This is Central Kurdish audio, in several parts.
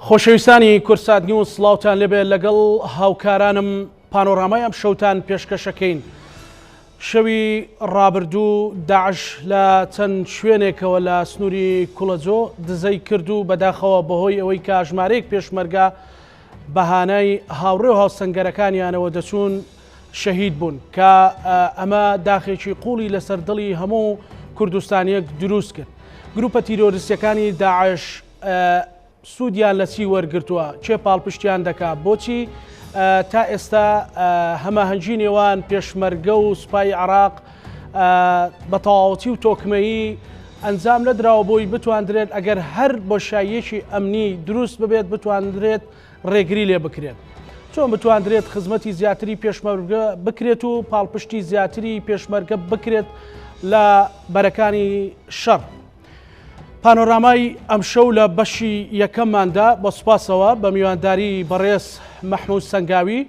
خۆشەویستانی کورسات نیوز سڵاوتان لەبێت لەگەڵ هاوکارانم پانۆرامای ئەم شەوتان پێشکەشەکەین. شەوی ڕابردوو داعش لە چەند شوێنێکەوە لە سنووری کوڵەجۆ دزەی کرد و بەداخەوە بەهۆی ئەوەی کە ژمارەیەک پێشمەرگە بەهانای هاوڕێ و هاوسەنگەرەکانیانەوە دەچوون شەهید بوون کە ئەمە داخێکی قوڵی لەسەر دڵی هەموو کوردستانیەک دروست کرد. گروپە تیرۆریستیەکانی داعش سوودیان لە چی وەرگرتووە، چێ پاڵپشتیان دەکات، بۆچی تا ئێستا هەماهەنگی نێوان پێشمەرگە و سوپای عێراق بە تەواوەتی و تۆکمەیی ئەنجام نەدراوە بۆی بتواندرێت ئەگەر هەر بۆشاییەکی ئەمنی دروست ببێت بتواندرێت ڕێگری لێ بکرێت، چۆن بتواندرێت خزمەتی زیاتری پێشمەرگە بکرێت و پاڵپشتی زیاتری پێشمەرگە بکرێت لە بەرەکانی شەڕ. پانۆرامای ئەمشەو لە بەشی یەکەمماندا بە سوپاسەوە بە میوانداری بەڕێز مەحموود سەنگاوی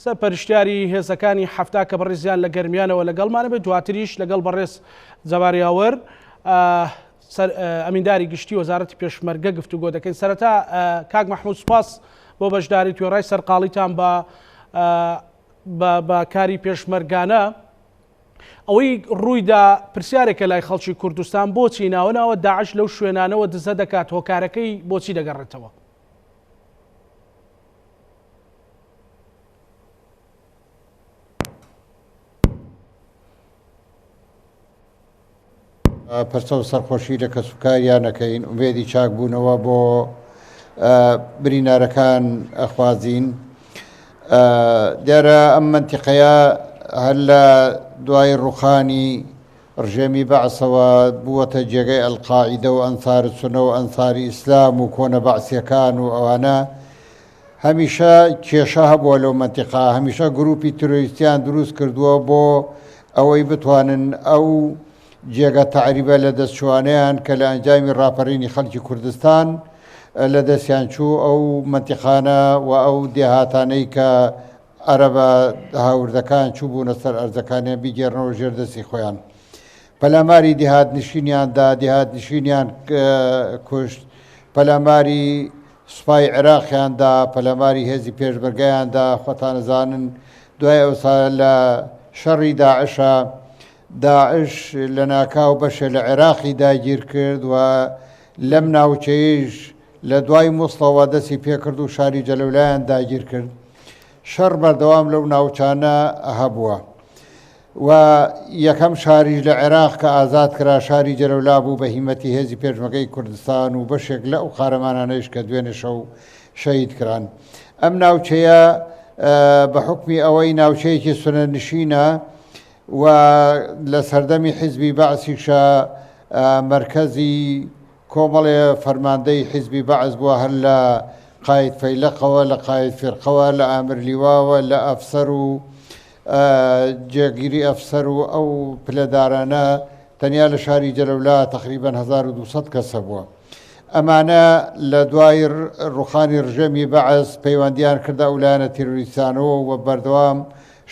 سەرپەرشتیاری هێزەکانی حەفتا کە بەڕێزیان لە گەرمیانەوە لەگەڵمانە بێت، دواتریش لەگەڵ بەڕێز جەباریاوەر ئەمینداری گشتی وەزارەتی پێشمەرگە گفتوگۆ دەکەین. سەرەتا کاک مەحموود سوپاس بۆ بەشداری توێڕای سەرقاڵیتان بە کاری پێشمەرگانە. ئەوەی ڕوویدا پرسیارێکە لای خەڵکی کوردستان، بۆچی ناوەناوە داعش لەو شوێنانەوە دزە دەکات، هۆکارەکەی بۆچی دەگەڕێتەوە؟ پەرچە و سەرخۆشی لە کەسوکاریانەکەین، ئومێدی چاکبوونەوە بۆ برینارەکان ئەخوازین. دیارە ئەم منتیقەیە هەر لە دوای ڕوخانی ڕژێمی بەعسەوە بووەتە جێگەی ئەلقاعیدە و ئەنساری سونە و ئەنساری ئیسلام و کۆنە بەعسیەکان و ئەوانە هەمیشە کێشە هەبووە لەو منتیقا، هەمیشە گروپی تۆریستیان دروست کردووە بۆ ئەوەی بتوانن ئەو جێگە تەعریبە لە دەستچوانەیان کە لە ئەنجامی ڕاپەڕینی خەڵکی کوردستان لە دەستیان چوو ئەو منتیقانە و ئەو دێهاتانەی کە عەرەبە هاوردەکان چوو بوونە سەر ئەرزەکانیان بیگێڕنەوە ژێر دەستی خۆیان. پەلاماری دێهات نشینیاندا، دێهات نشینیان کوشت، پەلاماری سوپای عێراقیاندا، پەلاماری هێزی پێشمەرگەیاندا. خۆتان ئەزانن دوای ئەو ساڵ لە شەڕی داعشە، داعش لە ناکاو بەشە لە عێراقی داگیر کرد و لەم ناوچەیەش لە دوای مووسڵەوە دەستی پێکرد و شاری جەلەولایان داگیر کرد. شەڕ بەردەوام لەو ناوچانە هەبووە و یەکەم شاریش لە عێراق کە ئازاد کرا شاری جەلەولا بوو بە هیمەتی هێزی پێشمەرگەی کوردستان و بەشێک لە ئەو قارەمانانەیش کە دوێنێ شەو شەهید کران. ئەم ناوچەیە بە حوکمی ئەوەی ناوچەیەکی سونەنشینە و لە سەردەمی حیزبی بەعسیشە مەرکەزی کۆمەڵێ فەرماندەی حیزبی بەعس بووە، هەر لە قاید فەیلەقەوە، لە قاید فێرقەوە، لە ئامر لیواوە، لە ئەفسەر و جێگیری ئەفسەر و ئەو پلەدارانە تەنیا لە شاری جەلەولا تقریباً 1200 کەسە بووە. ئەمانە لە دوای ڕوخانی ڕژێمی بەعس پەیوەندیان کردە ئەولایەنە تیرۆریستانەوە و بەردەوام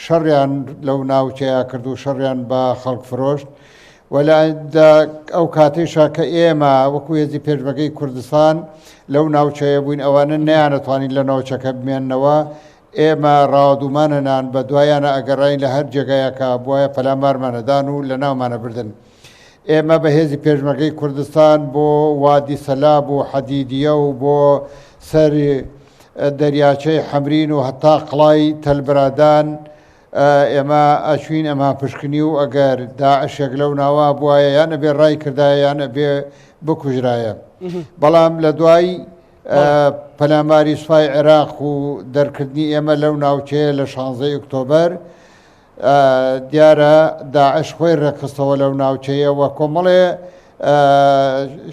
شەڕیان لەو ناوچەیە کرد و شەڕیان بە خەڵک فرۆشت. وەلا ئەو کاتێشە کە ئێمە وەکو هێزی پێشمەرگەی کوردستان لەو ناوچەیە بووین، ئەوانە نەیانەتوانین لە ناوچەکە بمێننەوە. ئێمە ڕاوەدومانەنان بە دوایانە ئەگەڕین لە هەر جێگایەکە بواە پەلامارمانەدان و لە ناومانە بردن. ئێمە بە هێزی پێشمەرگەی کوردستان بۆ وادی سەلاب و حەدیدیە و بۆ سەر دەریاچەی حەمرین و هەتا قڵای تەلبرادان ئێمە ئەچوین ئەمە پشکنی و ئەگەر داعشێک لەو ناوە بواە یان ئەبێ ڕای کردایە یان ئەبێ بکوژرایە. بەڵام لە دوای پەلاماری سوپای عێراق و دەرکردنی ئێمە لەو ناوچەیە لە 16 ئۆکتۆبەر دیارە داعش خۆی ڕێکخستەوە لەو ناوچەیە و کۆمەڵێ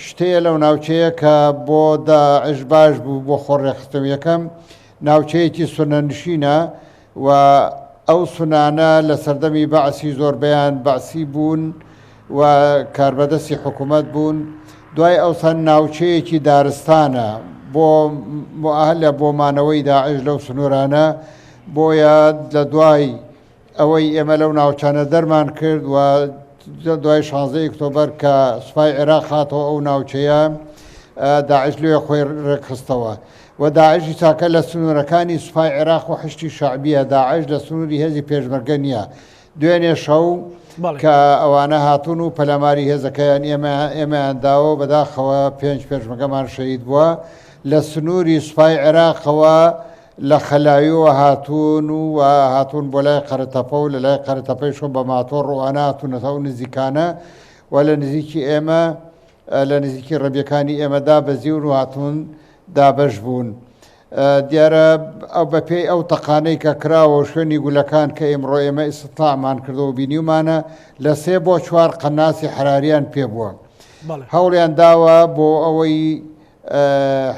شتەیە لەو ناوچەیە کە بۆ داعش باش بوو بۆ خۆڕێکخستنەوە. یەکەم ناوچەیەکی سونەنشینە و ئەو سونانە لە سەردەمی بەعسی زۆربەیان بەعسی بوون و کاربەدەستی حکوومەت بوون. دوای ئەوسان ناوچەیەکی دارستانە بۆ مؤهلە بۆ مانەوەی داعش لەو سنوورانە، بۆیە لە دوای ئەوەی ئێمە لەو ناوچانە دەرمان کرد و دوای 16 ئۆکتۆبەر کە سوپای عێراق هاتەوە ئەو ناوچەیە داعش لێ خۆی ڕێکخستەوە و داعشی چاکە لە سنوورەکانی سوپای عێراق و حشتی شعبیە داعش لە سنووری هێزی پێشمەرگە نییە دوێنێ شەو کە ئەوانە هاتوون و پەلاماری هێزەکەیان ئێمەیان داوە بەداخەوە 5 پێشمەرگەمان شەهید بووە لە سنووری سوپای عێراقەوە لە خەلاویەوە هاتوون و هاتوون بۆ لای قەرەتەپە و لە لای قەرەتەپەی شۆ بە ماتۆڕ ڕوانە هاتوونەتە و نزیکانە و لە نزیکی ئێمە لە نزیکی ڕەبیەکانی ئێمەدا بەزیون و هاتوون دابەش بوون دیارە ئەو بەپێی ئەو تەقانەی کە کراوە شوێنی گولەکان کە ئێمڕۆ ئێمە ئیستیطلاعمان کردەوە و بینیومانە لە 3 بۆ 4 قەناسی حراریان پێبووە هەوڵیان داوە بۆ ئەوەی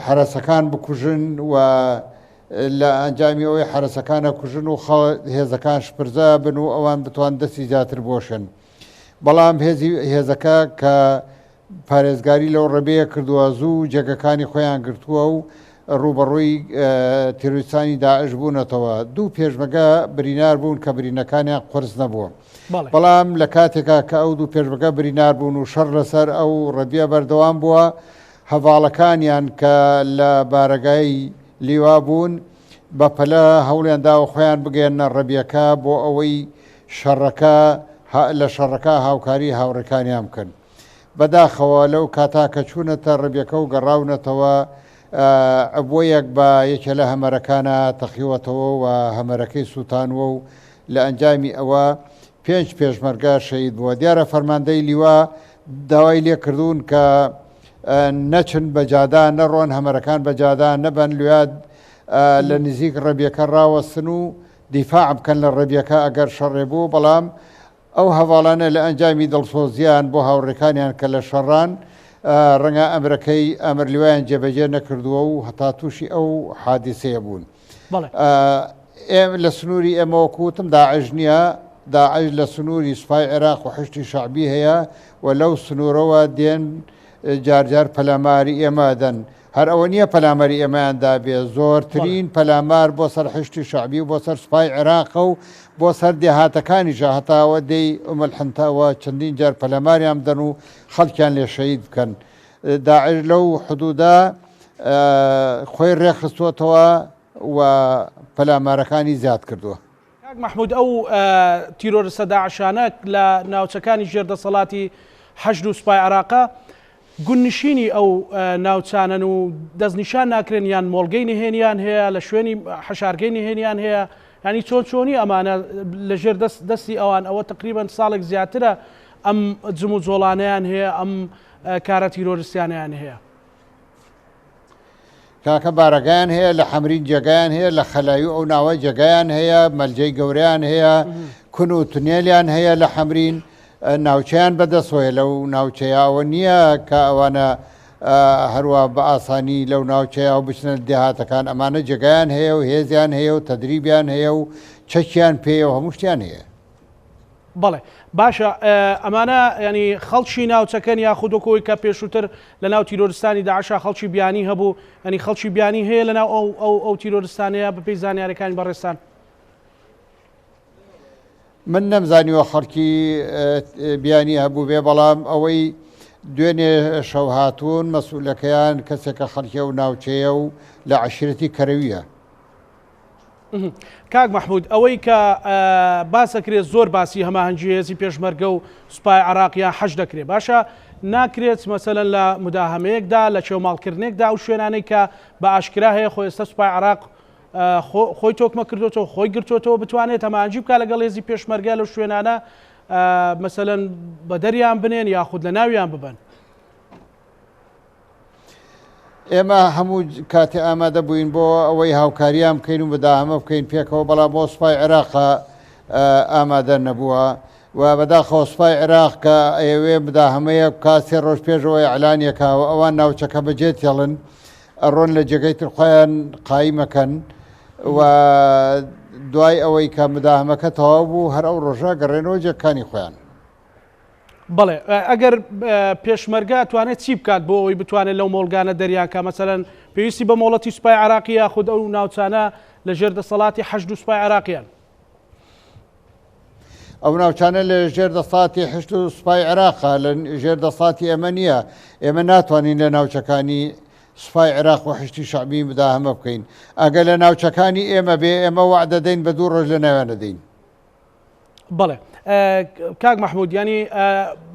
حرەسەکان بکوژن و لە ئەنجامی ئەوەی حرەسەکانە کوژن و هێزەکان شپرزە بن و ئەوان بتوان دەستی زیاتر بۆشن بەڵام هێزەکە کە پارێزگاری لەو ڕێبەیە کردووە زوو جێگەکانی خۆیان گرتووە و ڕوبەڕووی تیرۆریستانی داعش بوونەتەوە دوو پێشمەرگە برینار بوون کە برینەکانیان قرس نەبووە بەڵام لە کاتێکا کە ئەو دوو پێشمەرگە برینار بوون و شەڕ لەسەر ئەو ڕێبیە بەردەوام بووە هەڤاڵەکانیان کە لە بارەگای لیوا بوون بە پەلە هەوڵیان داوە خۆیان بگەێنە ڕێبیەکە بۆ ئەوەی لە شەڕەکە هاوکاری هاوڕێکانیان بکەن بەداخەوە لەو کاتاکە چوونەتە ڕێبیەکە و گەڕاونەتەوە ئەبۆیەک بە یەکێ لە هەمەرەکانە تەخیوەتەوە و هەمەرەکەی سووتانوە و لە ئەنجامی ئەوە 5 پێشمەرگە شەهید بووە دیارە فەرماندەی لیوا داوای لێ کردوون کە نەچن بە جادان نەڕۆن هەمەرەکان بە جادان نەبەن لواد لە نزیک ڕێبیەکە ڕاوەستن و دیفاع بکەن لە ڕێبیەکە ئەگەر شەڕێ بوو بەڵام ئەو هەواڵانە لە ئەنجامی دڵسۆزیان بۆ هاوڕێکانیان کە لە شەڕان ڕەنگە ئەمرەکەی ئەمر لیوایان جێبەجێ نەکردووە و هەتا تووشی ئەو حادیسەیە بوون لە سنووری ئێمەوەکوتم داعش نییە داعش لە سنووری سوپای عێراق و حشتی شعبی هەیە و لەو سنوورەوە دێن جارجار پەلاماری ئێمەدەن هەر ئەوە نییە پەلامەری ئێمەیاندا بێ زۆرترین پەلامار بۆ سەر حشتی شعبی و بۆ سەر سوپای عێراقە و بۆ سەر دێهاتەکانیشە هەتاوە دەی ئومەلحەنتاوە چەندین جار پەلاماریان بدەن و خەڵکیان لێ شەهید بکەن داعش لەو حدوودا خۆی ڕێخستووەتەوە و پەلامارەکانی زیاد کردووە محمود ئەو تیرۆریستە داعشانە لە ناوچەکانی ژێردەسەڵاتی حەشد و سوپای عێراقە گوننشینی ئەو ناوچانن و دەستنیشان ناکرێن یان مۆڵگەی نهێنیان هەیە لە شوێنی حەشارگەی نهێنیان هەیە ینی چۆنی ئەمانە لە ژێر دەستی ئەوان ئەوە تقریبان ساڵێک زیاترە ئەم جم و جۆڵانەیان هەیە ئەم کارە تیرۆریستیانیان هەیە کاکە بارەگایان هەیە لە حەمرین جێگایان هەیە لە خەلاوی ئەو ناوە جێگایان هەیە مەلجەی گەوریان هەیە کون و تونێلیان هەیە لە حەمرین ناوچەیان بەدەستۆیە لەو ناوچەیاوە نییە کە ئەوانە هەروە بە ئاسانی لەو ناوچەیە و بچنە دێهاتەکان ئەمانە جێگایان هەیە و هێزیان هەیە و تەدریبیان هەیە و چەکیان پێ و هەموو شتیان هەیە بەڵێ باشە ئەمانە ینی خەڵکی ناوچەکەن یاخودۆکەوەی کە پێشووتر لە ناو تیرۆریستانی داعشا خەڵکی بیانی هەبوو ینی خەڵکی بیانی هەیە لە ناو ئەو تیرۆریستانەیە بەپێی زانیاریەکانی بەڕێستان من نەمزانیوە خەڵکی بیانی هەبوو بێ بەڵام ئەوەی دوێنێ شەو هاتوون مەسئولەکەیان کەسێکە خەڵکی و ناوچەیە و لە عەشیرەتی کەرەویە کاک محمود ئەوەی کە باسەکرێت زۆر باسی هەماهەنگی هێزی پێشمەرگە و سوپای عێراقیان حەش دەکرێت باشە ناکرێت مەسەلەن لە مداهەمەیەکدا لە چێوماڵکردنێکدا ئەو شوێنانەی کە بە ئاشکرا هەیە خۆی ئێستا سوپای عێراق خۆی تۆکمە کردوەوە خۆی گرتوەوە بتوانێت هەماهەنگی بکات لەگەڵ هێزی پێشمەرگە لەو شوێنانە مەسەلەن بە دەریان بنێن یاخود لە ناویان ببن ئێمە هەموو کاتێ ئامادە بووین بۆ ئەوەی هاوکاریان بکەین و بەداهەمە بکەین پێکەوە بەڵام بۆ سوپای عێراقە ئامادە نەبووە و بەداخەوە سوپای عێراق کە ئەوێ بداهەمەیە کاسێ ڕۆژ پێشەوەی ئەعلانیەکەوە ئەوان ناوچەکە بەجێ تێڵن ئەڕۆن لە جێگەی تر خۆیان قایمەکەن و دوای ئەوەی کە مداهەمەکە تەواو بوو هەر ئەو ڕۆژە گەڕێنەوە جێگەکانی خۆیان بەڵێ ئەگەر پێشمەرگە توانێت چی بکات بۆ ئەوەی بتوانێت لەو مۆڵگانە دەریانکە مەسەلەن پێویستی بە مۆڵەتی سوپای عێراقی یاخود ئەو ناوچانە لە ژێردەسەڵاتی حەشد و سوپای عێراقیان ئەو ناوچانە لە ژێر دەسەڵاتی حشد و سوپای عێراقا لە ژێر دەسەڵاتی ئێمە نییە ئێمە ناتوانین لە ناوچەکانی سوپای عێراق و حشتی شعبی مداهمە بکەین ئەگەر لە ناوچەکانی ئێمە بێ ئێمە وعدە دەین بە 2 ڕۆژ لە ناویانە دەین. بەڵێ کاک مەحموود ینی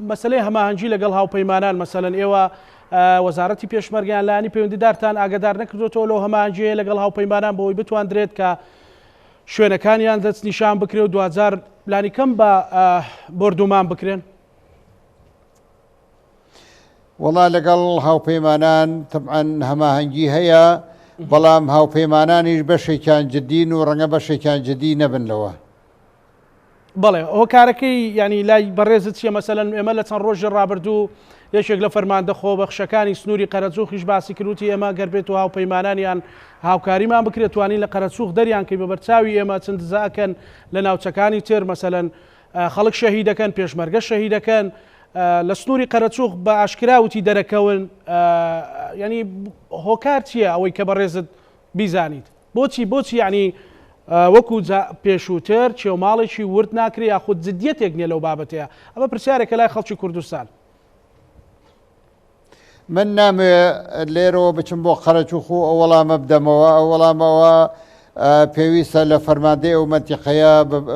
مەسلەی هەماهەنگی لەگەڵ هاوپەیمانان مەسەلەن ئێوە وەزارەتی پێشمەرگیان لانی پەیوەندیدارتان ئاگادار نەکردوێتەوە لەو هەماهەنگیەیە لەگەڵ هاوپەیمانان بەوەی بتواندرێت کە شوێنەکانیان دەست نیشان بکرێت و دوجار لانی کەم بە بردومان بکرێن؟ وڵا لەگەڵ هاوپەیمانان طبعاً هەماهەنگی هەیە بەڵام هاوپەیمانانیش بەشێکیان جدین و ڕەنگە بەشێکیان جدی نەبنەوە. بەڵێ هۆکارەکەی ینی لای بەڕێزت چیە؟ مەسەلەن ئێمە لە چەند ڕۆژی ڕابردوو یەکێک لە فەرماندەخۆ بەخشەکانی سنووری قەرەچووخیش باسی کردوتی ئێمە گەربێت و هاوپەیمانانیان هاوکاریمان بکرێت توانین لە قەرەچووخ دەریان کەی بە بەرچاوی ئێمە چەند دزاکەن لە ناوچەکانی تر مەسەلەن خەڵک شەهید دەکەن پێشمەرگە شەهید دەکەن لە سنووری قەرەچووخ بە ئاشکراوتی دەرەکەون ینی هۆکار چییە ئەوەی کە بەڕێزت بیزانیت بۆچی ینی وەکو پێشووتر چێوماڵێکی ورد ناکرێ یاخود جدیەتێک نیە لەو بابەتەیە؟ ئەمە پرسیارێکە لای خەڵکی کوردستان. من نامەوێت لێرەوە بچم بۆ قەرەچووخ و ئەو وەڵامە بدەمەوە ئەو وەڵامەوە پێویستە لە فەرماندەی ئەو مەنتیقەیە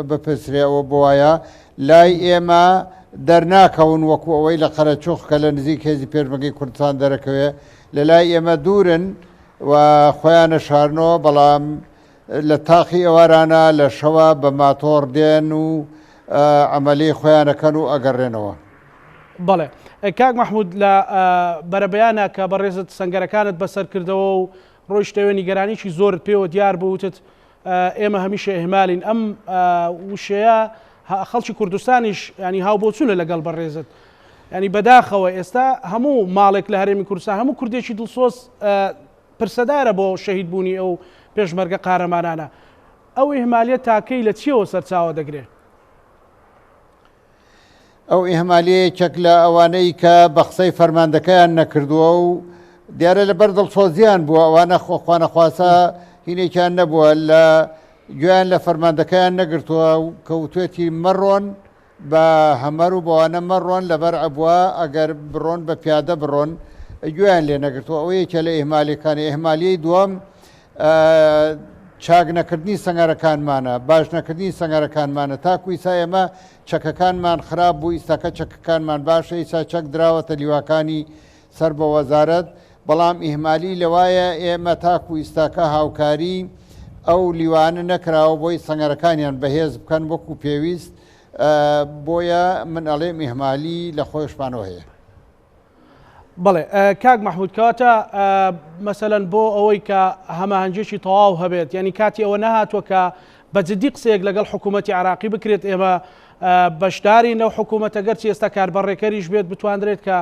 بپرسرێەوە بۆ وایە لای ئێمە دەرناکەون وەکو ئەوەی لە قەرەچووخ کە لە نزیک هێزی پێشمەرگەی کوردستان دەرەکەوێ لە لای ئێمە دوورن و خۆیانە شارنەوە بەڵام لە تاقی ئەوارانە لە شەوە بە ماتۆڕ دێن و عملی خۆیانەکەن و ئەگەڕێنەوە. بەڵێ کاک مەحموود لە بەرەبەیانە کە بەڕێزت سەنگەرەکانت بەسەر کردەوە و ڕۆیشتەوە نیگەرانیی زۆرت پێوە دیار بووتت ئێمە هەمیشە ئێهمالین ئەم وشەیە خەڵکی کوردستانیش ینی هاو بۆچوونە لەگەڵ بەڕێزت ینی بەداخەوە ئێستا هەموو ماڵێک لە هەرێمی کوردستان هەموو کوردێکی دڵسۆز پرسەدارە بۆ شەهید بوونی ئەو پێشمەرگە قارەمانانە ئەو ئێهمالیە تاکەی لە چیەوە سەرچاوە دەگرێت؟ ئەو ئێهمالیەیەکێک لە ئەوانەی کە بە قسەی فەرماندەکەیان نەکردووە و دیارە لەبەر دڵسۆزیان بووە ئەوانە خۆخواانەخواسە هینێکیان نەبووە لە گویان لە فەرماندەکەیان نەگرتووە و کەوتێتی مەڕۆن بە هەمەر و بەوانە مەڕۆن لەبەر ئەبووە ئەگەر بڕۆن بە پیادە بڕۆن گویان لێ نەگرتووە ئەو یەکێ لە ئێهمالیەکانی. ئێهمالیەی دووەم چاک نەکردنی سەنگەرەکانمانە باش نەکردنی سەنگەرەکانمانە تاکو ئیسا ئێمە چەکەکانمان خراپ بوو ئیساکە چەکەکانمان باشە ئیسا چەک دراوەتە لیواکانی سەر بە وەزارەت بەڵام ئیهمالی لەوایە ئێمە تاکو ئیستاکە هاوکاری ئەو لیوانە نەکراوە بۆی سەنگەرەکانیان بەهێز بکەن وەکو پێویست بۆیە من ئەڵێم ئیهمالی لە خۆشمانەوە هەیە. بەڵێ کاک مەحموود کەواتە مەسەلەن بۆ ئەوەی کە هەماهەنگێکی تەواو هەبێت ینی کاتی ئەوە نەهاتووە کە بە جددی قسەیەک لەگەڵ حکوومەتی عراقی بکرێت ئێمە بەشداری نەو حکوومەتە گەرچی ئێستا کاربەڕێکەریش بێت بتواندرێت کە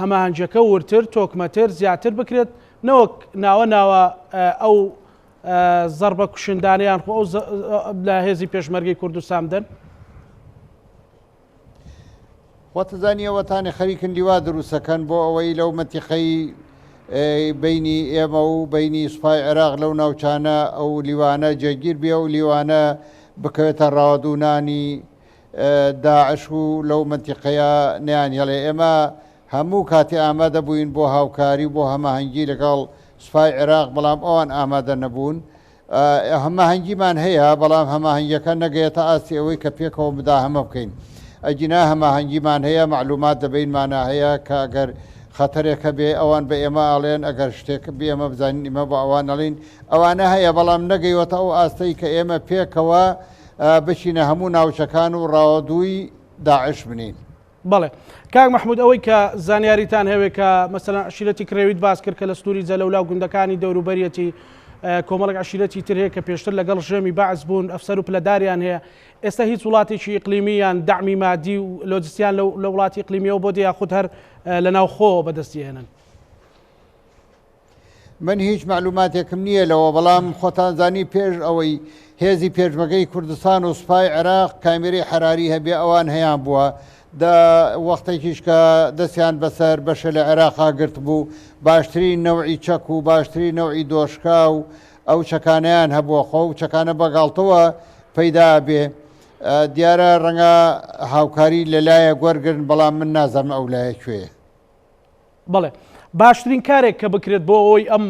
هەماهەنگەکە ورتر تۆکمەتر زیاتر بکرێت نەوەک ناوە ئەو زەربە کوشندانیان خۆ لە هێزی پێشمەرگەی کوردستان بدەن. وەتەزانی ئەوەتانی خەریکن لیوا دروستەکەن بۆ ئەوەی لەو مەنتیقەی بینی ئێمە و بینی سوپای عێراق لەو ناوچانە ئەو لیوانە جێگیر بێ و لیوانە بکەوێتە ڕاوەدوونانی داعش و لەو مەنتیقەیە نیان هێڵێ. ئێمە هەموو کاتی ئامادە بووین بۆ هاوکاری بۆ هەماهەنگی لەگەڵ سوپای عێراق بەڵام ئەوان ئامادە نەبوون. هەماهەنگیمان هەیە بەڵام هەماهەنگیەکە نەگەیەتە ئاستی ئەوەی کە پێکەوە مداهمە بکەین. ئەجینا هەماهەنگیمان هەیە معلومات دەبینمانە هەیە کە ئەگەر خەتەرێکە بێ ئەوان بە ئێمە ئاڵێن ئەگەر شتێک بێ ئێمە بزانین ئێمە بە ئەوان ئەڵین ئەوانە هەیە بەڵام نەگەیوەتە ئەو ئاستەی کە ئێمە پێکەوە بچینە هەموو ناوچەکان و ڕاوەدووی داعش بنین. بەڵێ کاک مەحموود ئەوەی کە زانیاریتان هەوێت کە مەسەلەن عشیرەتی کرێویت باس کرد کە لە سنووری جەلەولا و گوندەکانی دەوروبەریەتی کۆمەڵێک عشیرەتی تر هەیە کە پێشتر لەگەڵ ژێمی بەعز بوون ئەفسەر و پلەداریان هەیە ئێستا هیچ وڵاتێکی ئیقلیمیان داعمی مادی و لۆجستیان لە وڵاتی ئیقلیمیەوە بۆ دیاخود هەر لە ناوخۆ بەدەستی هێنن. من هیچ معلوماتێکم نییە لەوە بەڵام خۆتان زانی پێش ئەوەی هێزی پێشمەرگەی کوردستان و سوپای عێراق کامێرەی حەراری هەبێ ئەوان هەیان بووە وەختێکیش کە دەستیان بەسەر بەشە لە عێراقا گرت بوو باشترین نەوعی چەک و باشترین نەوعی دۆشکا و ئەو چەکانیان هەبووە خۆ و چەکانە بەگاڵتەوە پەیدا بێ دیارە ڕەنگە هاوکاری لەلایە گوەرگرن بەڵام من نازانم ئەو لایە کوێیە. بەڵێ باشترین کارێک کە بکرێت بۆ ئەوی ئەم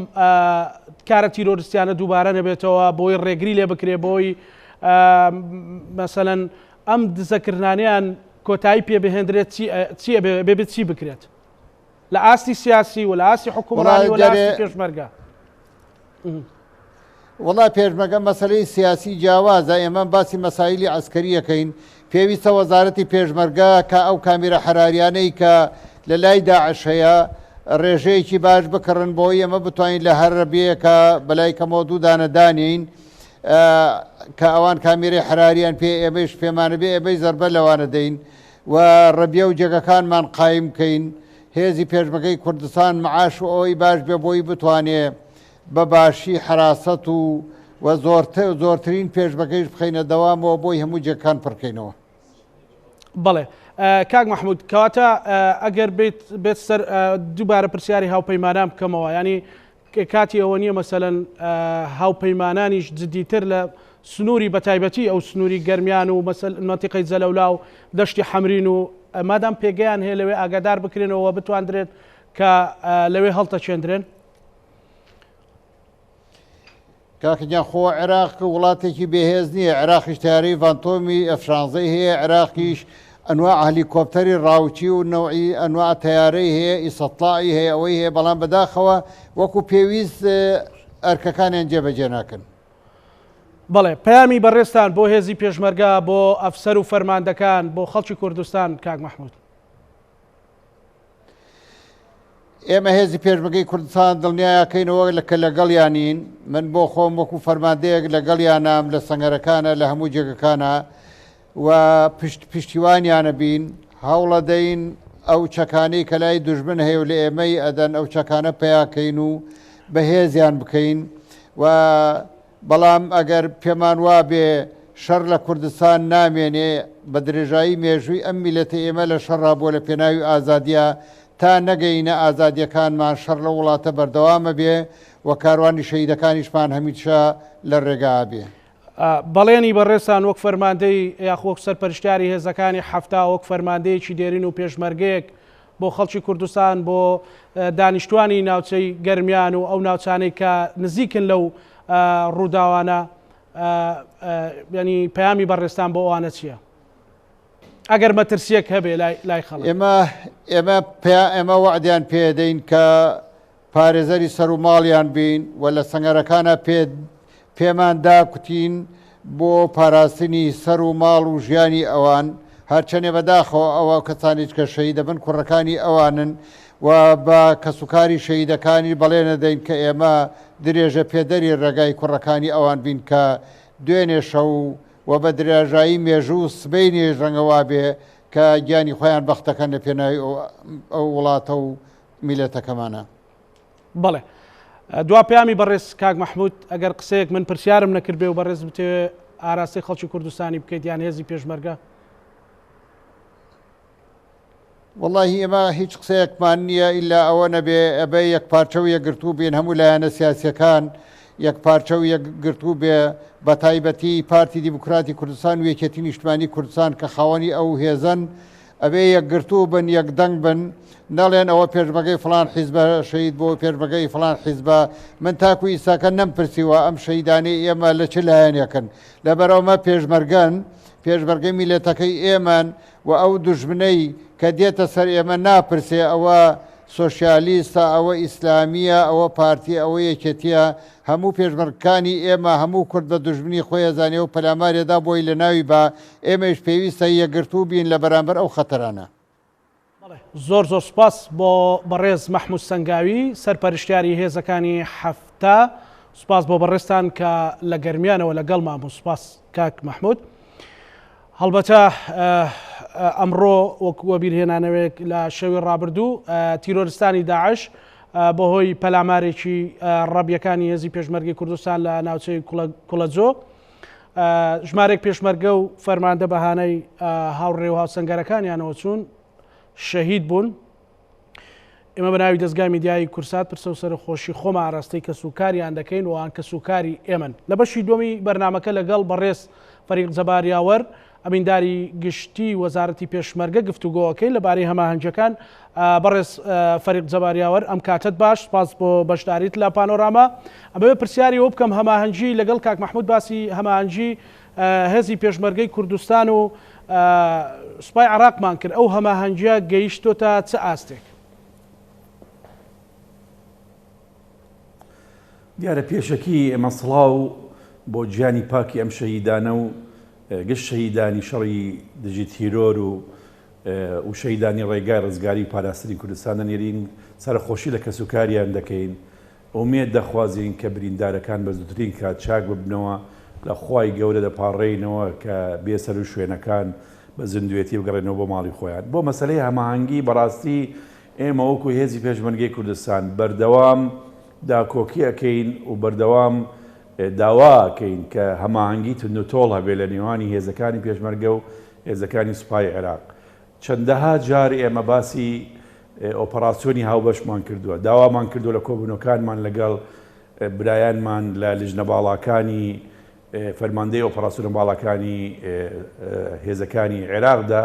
کارە تیرۆریستیانە دووبارە نەبێتەوە بۆی ڕێگری لێ بکرێت بۆی مەسەلەن ئەم دزەکردانیان کۆتایی پێ بهێنرێت بێبێت چی بکرێت لە ئاستی سیاسی و لە ئاستی حکومڕانی و لە ئاستی پێشمەرگە. وڵا پێشمەرگە مەسەلەی سیاسی جیاوازە ئێمە باسی مەسایلی عسکەریەکەین پێویستە وەزارەتی پێشمەرگە کە ئەو کامیرە حراریانەی کە لە لای داعش هەیە ڕێژەیەکی باش بکڕن بۆی ئەمە بتوانین لە هەر ڕەبیەکە بەلای کەمەوە دوودانەدانین کە ئەوان کامیرەی حراریان پێ ئێمەش پێمانە بێ ئێمەی زەربە لەوانە دەین و ڕەبیە و جێگەکانمان قایم بکەین هێزی پێشمەرگەی کوردستان معاش و ئەوەی باش بێ بۆی بتوانێ بە باشی حراست و زۆرترین پێشمەرگەیش بخەینە دەوامەوە بۆی هەموو جێگەکان پڕکەینەوە. بەڵێ کاک مححمود کەواتە ئەگەر بێت سەر دووبارە پرسیاری هاوپەیمانان بکەمەوە ینی کاتی ئەوە نییە مەسەلەن هاوپەیمانانیش جدیتر لە سنووری بەتایبەتی ئەو سنووری گەرمیان و مەنتیقەی جەلەولا و دەشتی حەمرین و مادام پێگەیان هەیە لەوێ ئاگادار بکرێنەوە بتواندرێت کە لەوێ هەڵتە چێندرێن. کاکەجان خۆ عێراق وڵاتێکی بێهێز نییە عێراقیش تیارەی ڤانتۆمی ئەفرانزەی هەیە عێراقیش ئەنواع هەلیکۆپتەری ڕاوچی و نەوعی ئەنواع تیارەی هەیە ئیسەتڵائی هەیە ئەوەی هەیە بەڵام بەداخەوە وەکو پێویست ئەرکەکانیان جێبەجێ ناکەن. بەڵێ پەیامی بەڕێستان بۆ هێزی پێشمەرگە بۆ ئەفسەر و فەرماندەکان بۆ خەڵکی کوردستان کاک مححمود. ئێمە هێزی پێشمەرگەی کوردستان دڵنیایەکەینەوە کە لەگەڵیانین من بۆ خۆم وەکو فەرماندەیەک لەگەڵیانام لە سەنگەرەکانە لە هەموو جێگەکانە و پشتیوانیانە بین هەوڵە دەین ئەو چەکانەی کە لای دوژمن هەیە و لە ئێمەی ئەدەن ئەو چەکانە پێیاکەین و بەهێزیان بکەین و بەڵام ئەگەر پێمان وا بێ شەڕ لە کوردستان نامێنێ بە درێژایی مێژووی ئەم میلەتە ئێمە لە شەڕا بۆ لە پێناوی ئازادیە تا نەگەینە ئازادیەکانمان شەڕ لە وڵاتە بەردەوامە بێ و کاروانی شەیدەکانیشمان هەمیشە لە ڕێگا بێ. بەڵێنی بەڕێستان وەک فەرماندەی یاخۆک سەرپەرشتیاری هێزەکانی هەفتا وەک فەرماندەیەکی دێرین و پێشمەرگەیەک بۆ خەڵکی کوردستان بۆ دانیشتوانی ناوچەی گەرمیان و ئەو ناوچانەی کە نزیکن لەو ڕووداوانە ینی پەیامی بەڕێستان بۆ ئەوانە چییە؟ ئەگەر مەترسیەک هەبێ لای خەڵک. ئێمە وعدیان پێدەین کە پارێزەری سەر و ماڵیان بین و لە سەنگەرەکانە پێمان داکوتین بۆ پاراستنی سەر و ماڵ و ژیانی ئەوان هەرچەنێ بەداخەوە ئەوە کەسانیش کە شەهید دەبن کوڕەکانی ئەوانن و بە کەسوکاری شەهیدەکانی بەڵێنە دەین کە ئێمە درێژە پێدەری ڕێگای کوڕەکانی ئەوان بین کە دوێنێ شەو و بە درێژایی مێژوو سبەی نێژ ڕەنگەوا بێ کە گیانی خۆیان بەختەکەن لە پێناوی ئەو وڵاتە و میلەتەکەمانە. بەڵێ دوا پەیامی بەڕێز کاک مححمود ئەگەر قسەیەک من پرسیارم نەکرد بێ و بەڕێز بتێ ئاراستی خەڵکی کوردستانی بکەیت یان هێزی پێشمەرگە. واللهی ئێمە هیچ قسەیەکمان نییە ئیلا ئەوە نەبێ ئەبێ یەک پارچە و یەکگرتوو بێن هەموو لایەنە سیاسیەکان یەک پارچە و یەکگرتوو بێ بە تایبەتی پارتی دیموکراتی کوردستان و یەکێتی نیشتمانی کوردستان کە خاوەنی ئەو هێزن ئەبێ یەکگرتوو بن یەکدەنگ بن نەڵێن ئەوە پێشمەرگەی فڵان حیزبە شەهید بۆ پێشمەرگەی فڵان حیزبە من تاکو ئیساکە نەمپرسیوە ئەم شەهیدانەی ئێمە لە چ لایەنێکن لەبەرەوەمە پێشمەرگەن پێشمەرگەی میلەتەکەی ئێمەن و ئەو دوژمنەی کە دێتە سەر ئێمە ناپرسێ ئەوە سۆشیالیستە ئەوە ئیسلامیە ئەوە پارتی ئەوە یەکێتیە هەموو پێشمەرگەکانی ئێمە هەموو کورد بە دوژمنی خۆی زانێ و پەلامارێدا بۆی لە ناوی بە ئێمەش پێویستە یەکگرتوو بین لە بەرامبەر ئەو خەتەرانە. زۆر زۆر سپاس بۆ بەڕێز مەحموود سەنگاوی سەرپەرشتیاری هێزەکانی هەفتا سپاس بۆ بەڕێستان کە لە گەرمیانەوە لەگەڵمان بوو. سپاس کاک مەحموود. هەڵبەتە ئەمڕۆ وەکووە بیرهێنانەوەیەک لە شەوی ڕابردوو تیرۆریستانی داعش بەهۆی پەلامارێکی ڕەبیەکانی هێزی پێشمەرگی کوردستان لە ناوچەی کوڵەجۆ ژمارێک پێشمەرگە و فەرماندە بەهانەی هاوڕێ و هاوسەنگەرەکانیانەوە چوون شەهید بوون. ئێمە بە ناوی دەستگای میدیایی کورسات پرسە و سەرخۆشی خۆمە ئاراستەی کەسوکاریان دەکەین و ئەوان کەسوکاری ئێمەن. لە بەشی دووەمی بەرنامەکە لەگەڵ بەڕێز فەریق جەباریاوەر ئەمینداری گشتی وەزارەتی پێشمەرگە گفتوگۆەکەی لەبارەی هەماهەنگەکان. بەڕێز فەریق جەباریاوەر ئەم کاتت باش، سپاس بۆ بەشداریت لە پانۆراما. ئەمەوێ پرسیاری ئەو بکەم هەماهەنگی لەگەڵ کاک محمود باسی هەماهەنگی هێزی پێشمەرگەی کوردستان و سوپای عێراقمان کرد، ئەو هەماهەنگیە گەیشتۆتە چه ئاستێک؟ دیارە پێشەکی ئێمە سڵاو بۆ گیانی پاکی ئەم شەهیدانە و گشت شەهیدانی شەڕی دژی تیرۆر و شەهیدانی ڕێگای ڕزگاری پاراستنی کوردستانە نێرین سەرخۆشی لە کەسوکاریان دەکەین. ئومێد دەخوازین کە بریندارەکان بە زووترین کات چاک ببنەوە لە خوای گەورە دەپاڕێینەوە کە بێسەر و شوێنەکان بە زیندوێتی بگەڕێنەوە بۆ ماڵی خۆیان. بۆ مەسەلەی هەماهەنگی بەڕاستی ئێمە وەکو هێزی پێشمەرگەی کوردستان بەردەوام داکۆکی ئەەکەین و بەردەوام داواکەین کە هەماهەنگی تۆڵ هەبێ لە نێوانی هێزەکانی پێشمەرگە و هێزەکانی سوپای عێراق. چەندەها جار ئێمە باسی ئۆپەراسیۆنی هاوبەشمان کردووە، داوامان کردو لە کۆبوونەکانمان لەگەڵ برایانمان لە لیژنە باڵاکانی فەرماندەی ئۆپەراسیۆنە باڵەکانی هێزەکانی عێراقدا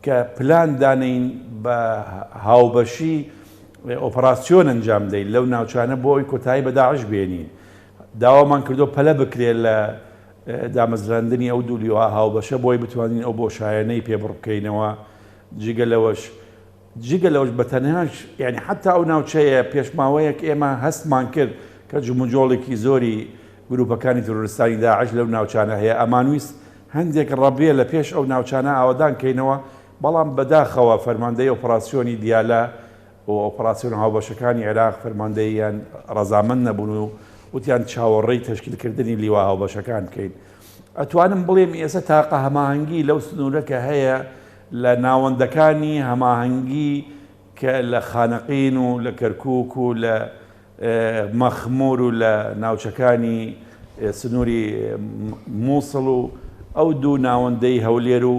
کە پلان دانین بە هاوبەشی ئۆپەراسیۆن ئەنجام دەین لەو ناوچانە بۆ ئەوی کۆتایی بە داعش بێنین. داوامان کردو پەلە بکرێت لە دامەزراندنی ئەو دوولیوە هاوبەشە بۆی بتوانین ئەو بۆشایەنەی پێبڕ بکەینەوە. جگە لەوەش بەتەنهاش یعنی حتا ئەو ناوچەیە پێشماوەیەک ئێمە هەستمان کرد کە جموجۆڵێکی زۆری گروپەکانی تۆرۆریستانی داعش لەو ناوچانە هەیە، ئەمانویست هەندێک ڕەبێ لە پێش ئەو ناوچانە ئاوادان کەینەوە، بەڵام بەداخەوە فەرماندەی ئۆپەراسیۆنی دیالە و ئۆپەراسیۆن هاوبەشەکانی عێراق فەرماندەیان ڕەزامەند نەبوون و وتیان چاوەڕێی تەشکیلکردنی لیوا هاوبەشەکان بکەین. ئەتوانم بڵێم ئێستا تاقە هەماهەنگی لەو سنوورەکە هەیە لە ناوەندەکانی هەماهەنگی کە لە خانەقین و لە کەرکووک و لە مەخمور و لە ناوچەکانی سنووری مووسڵ و ئەو دوو ناوەندەی هەولێر و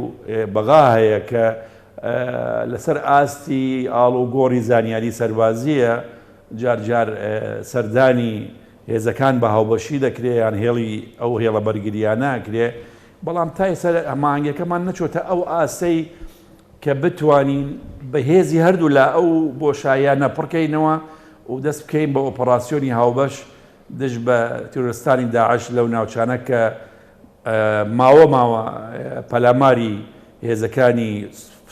بەغا هەیە کە لەسەر ئاستی ئاڵ و گۆڕی زانیاری سەربازیە جار سەردانی هێزەکان بە هاوبەشی دەکرێت یان هێڵی ئەو هێڵە بەرگریانەکرێ، بەڵام تا ئێستا هەماهەنگەکەمان نەچۆتە ئەو ئاسەی کە بتوانین بە هێزی هەردوو لە ئەو بۆشاییانە پڕکەینەوە و دەست بکەین بە ئۆپەراسیۆنی هاوبەش دژ بە تیرۆریستانی داعش لەو ناوچانە کە ماوە پەلاماری هێزەکانی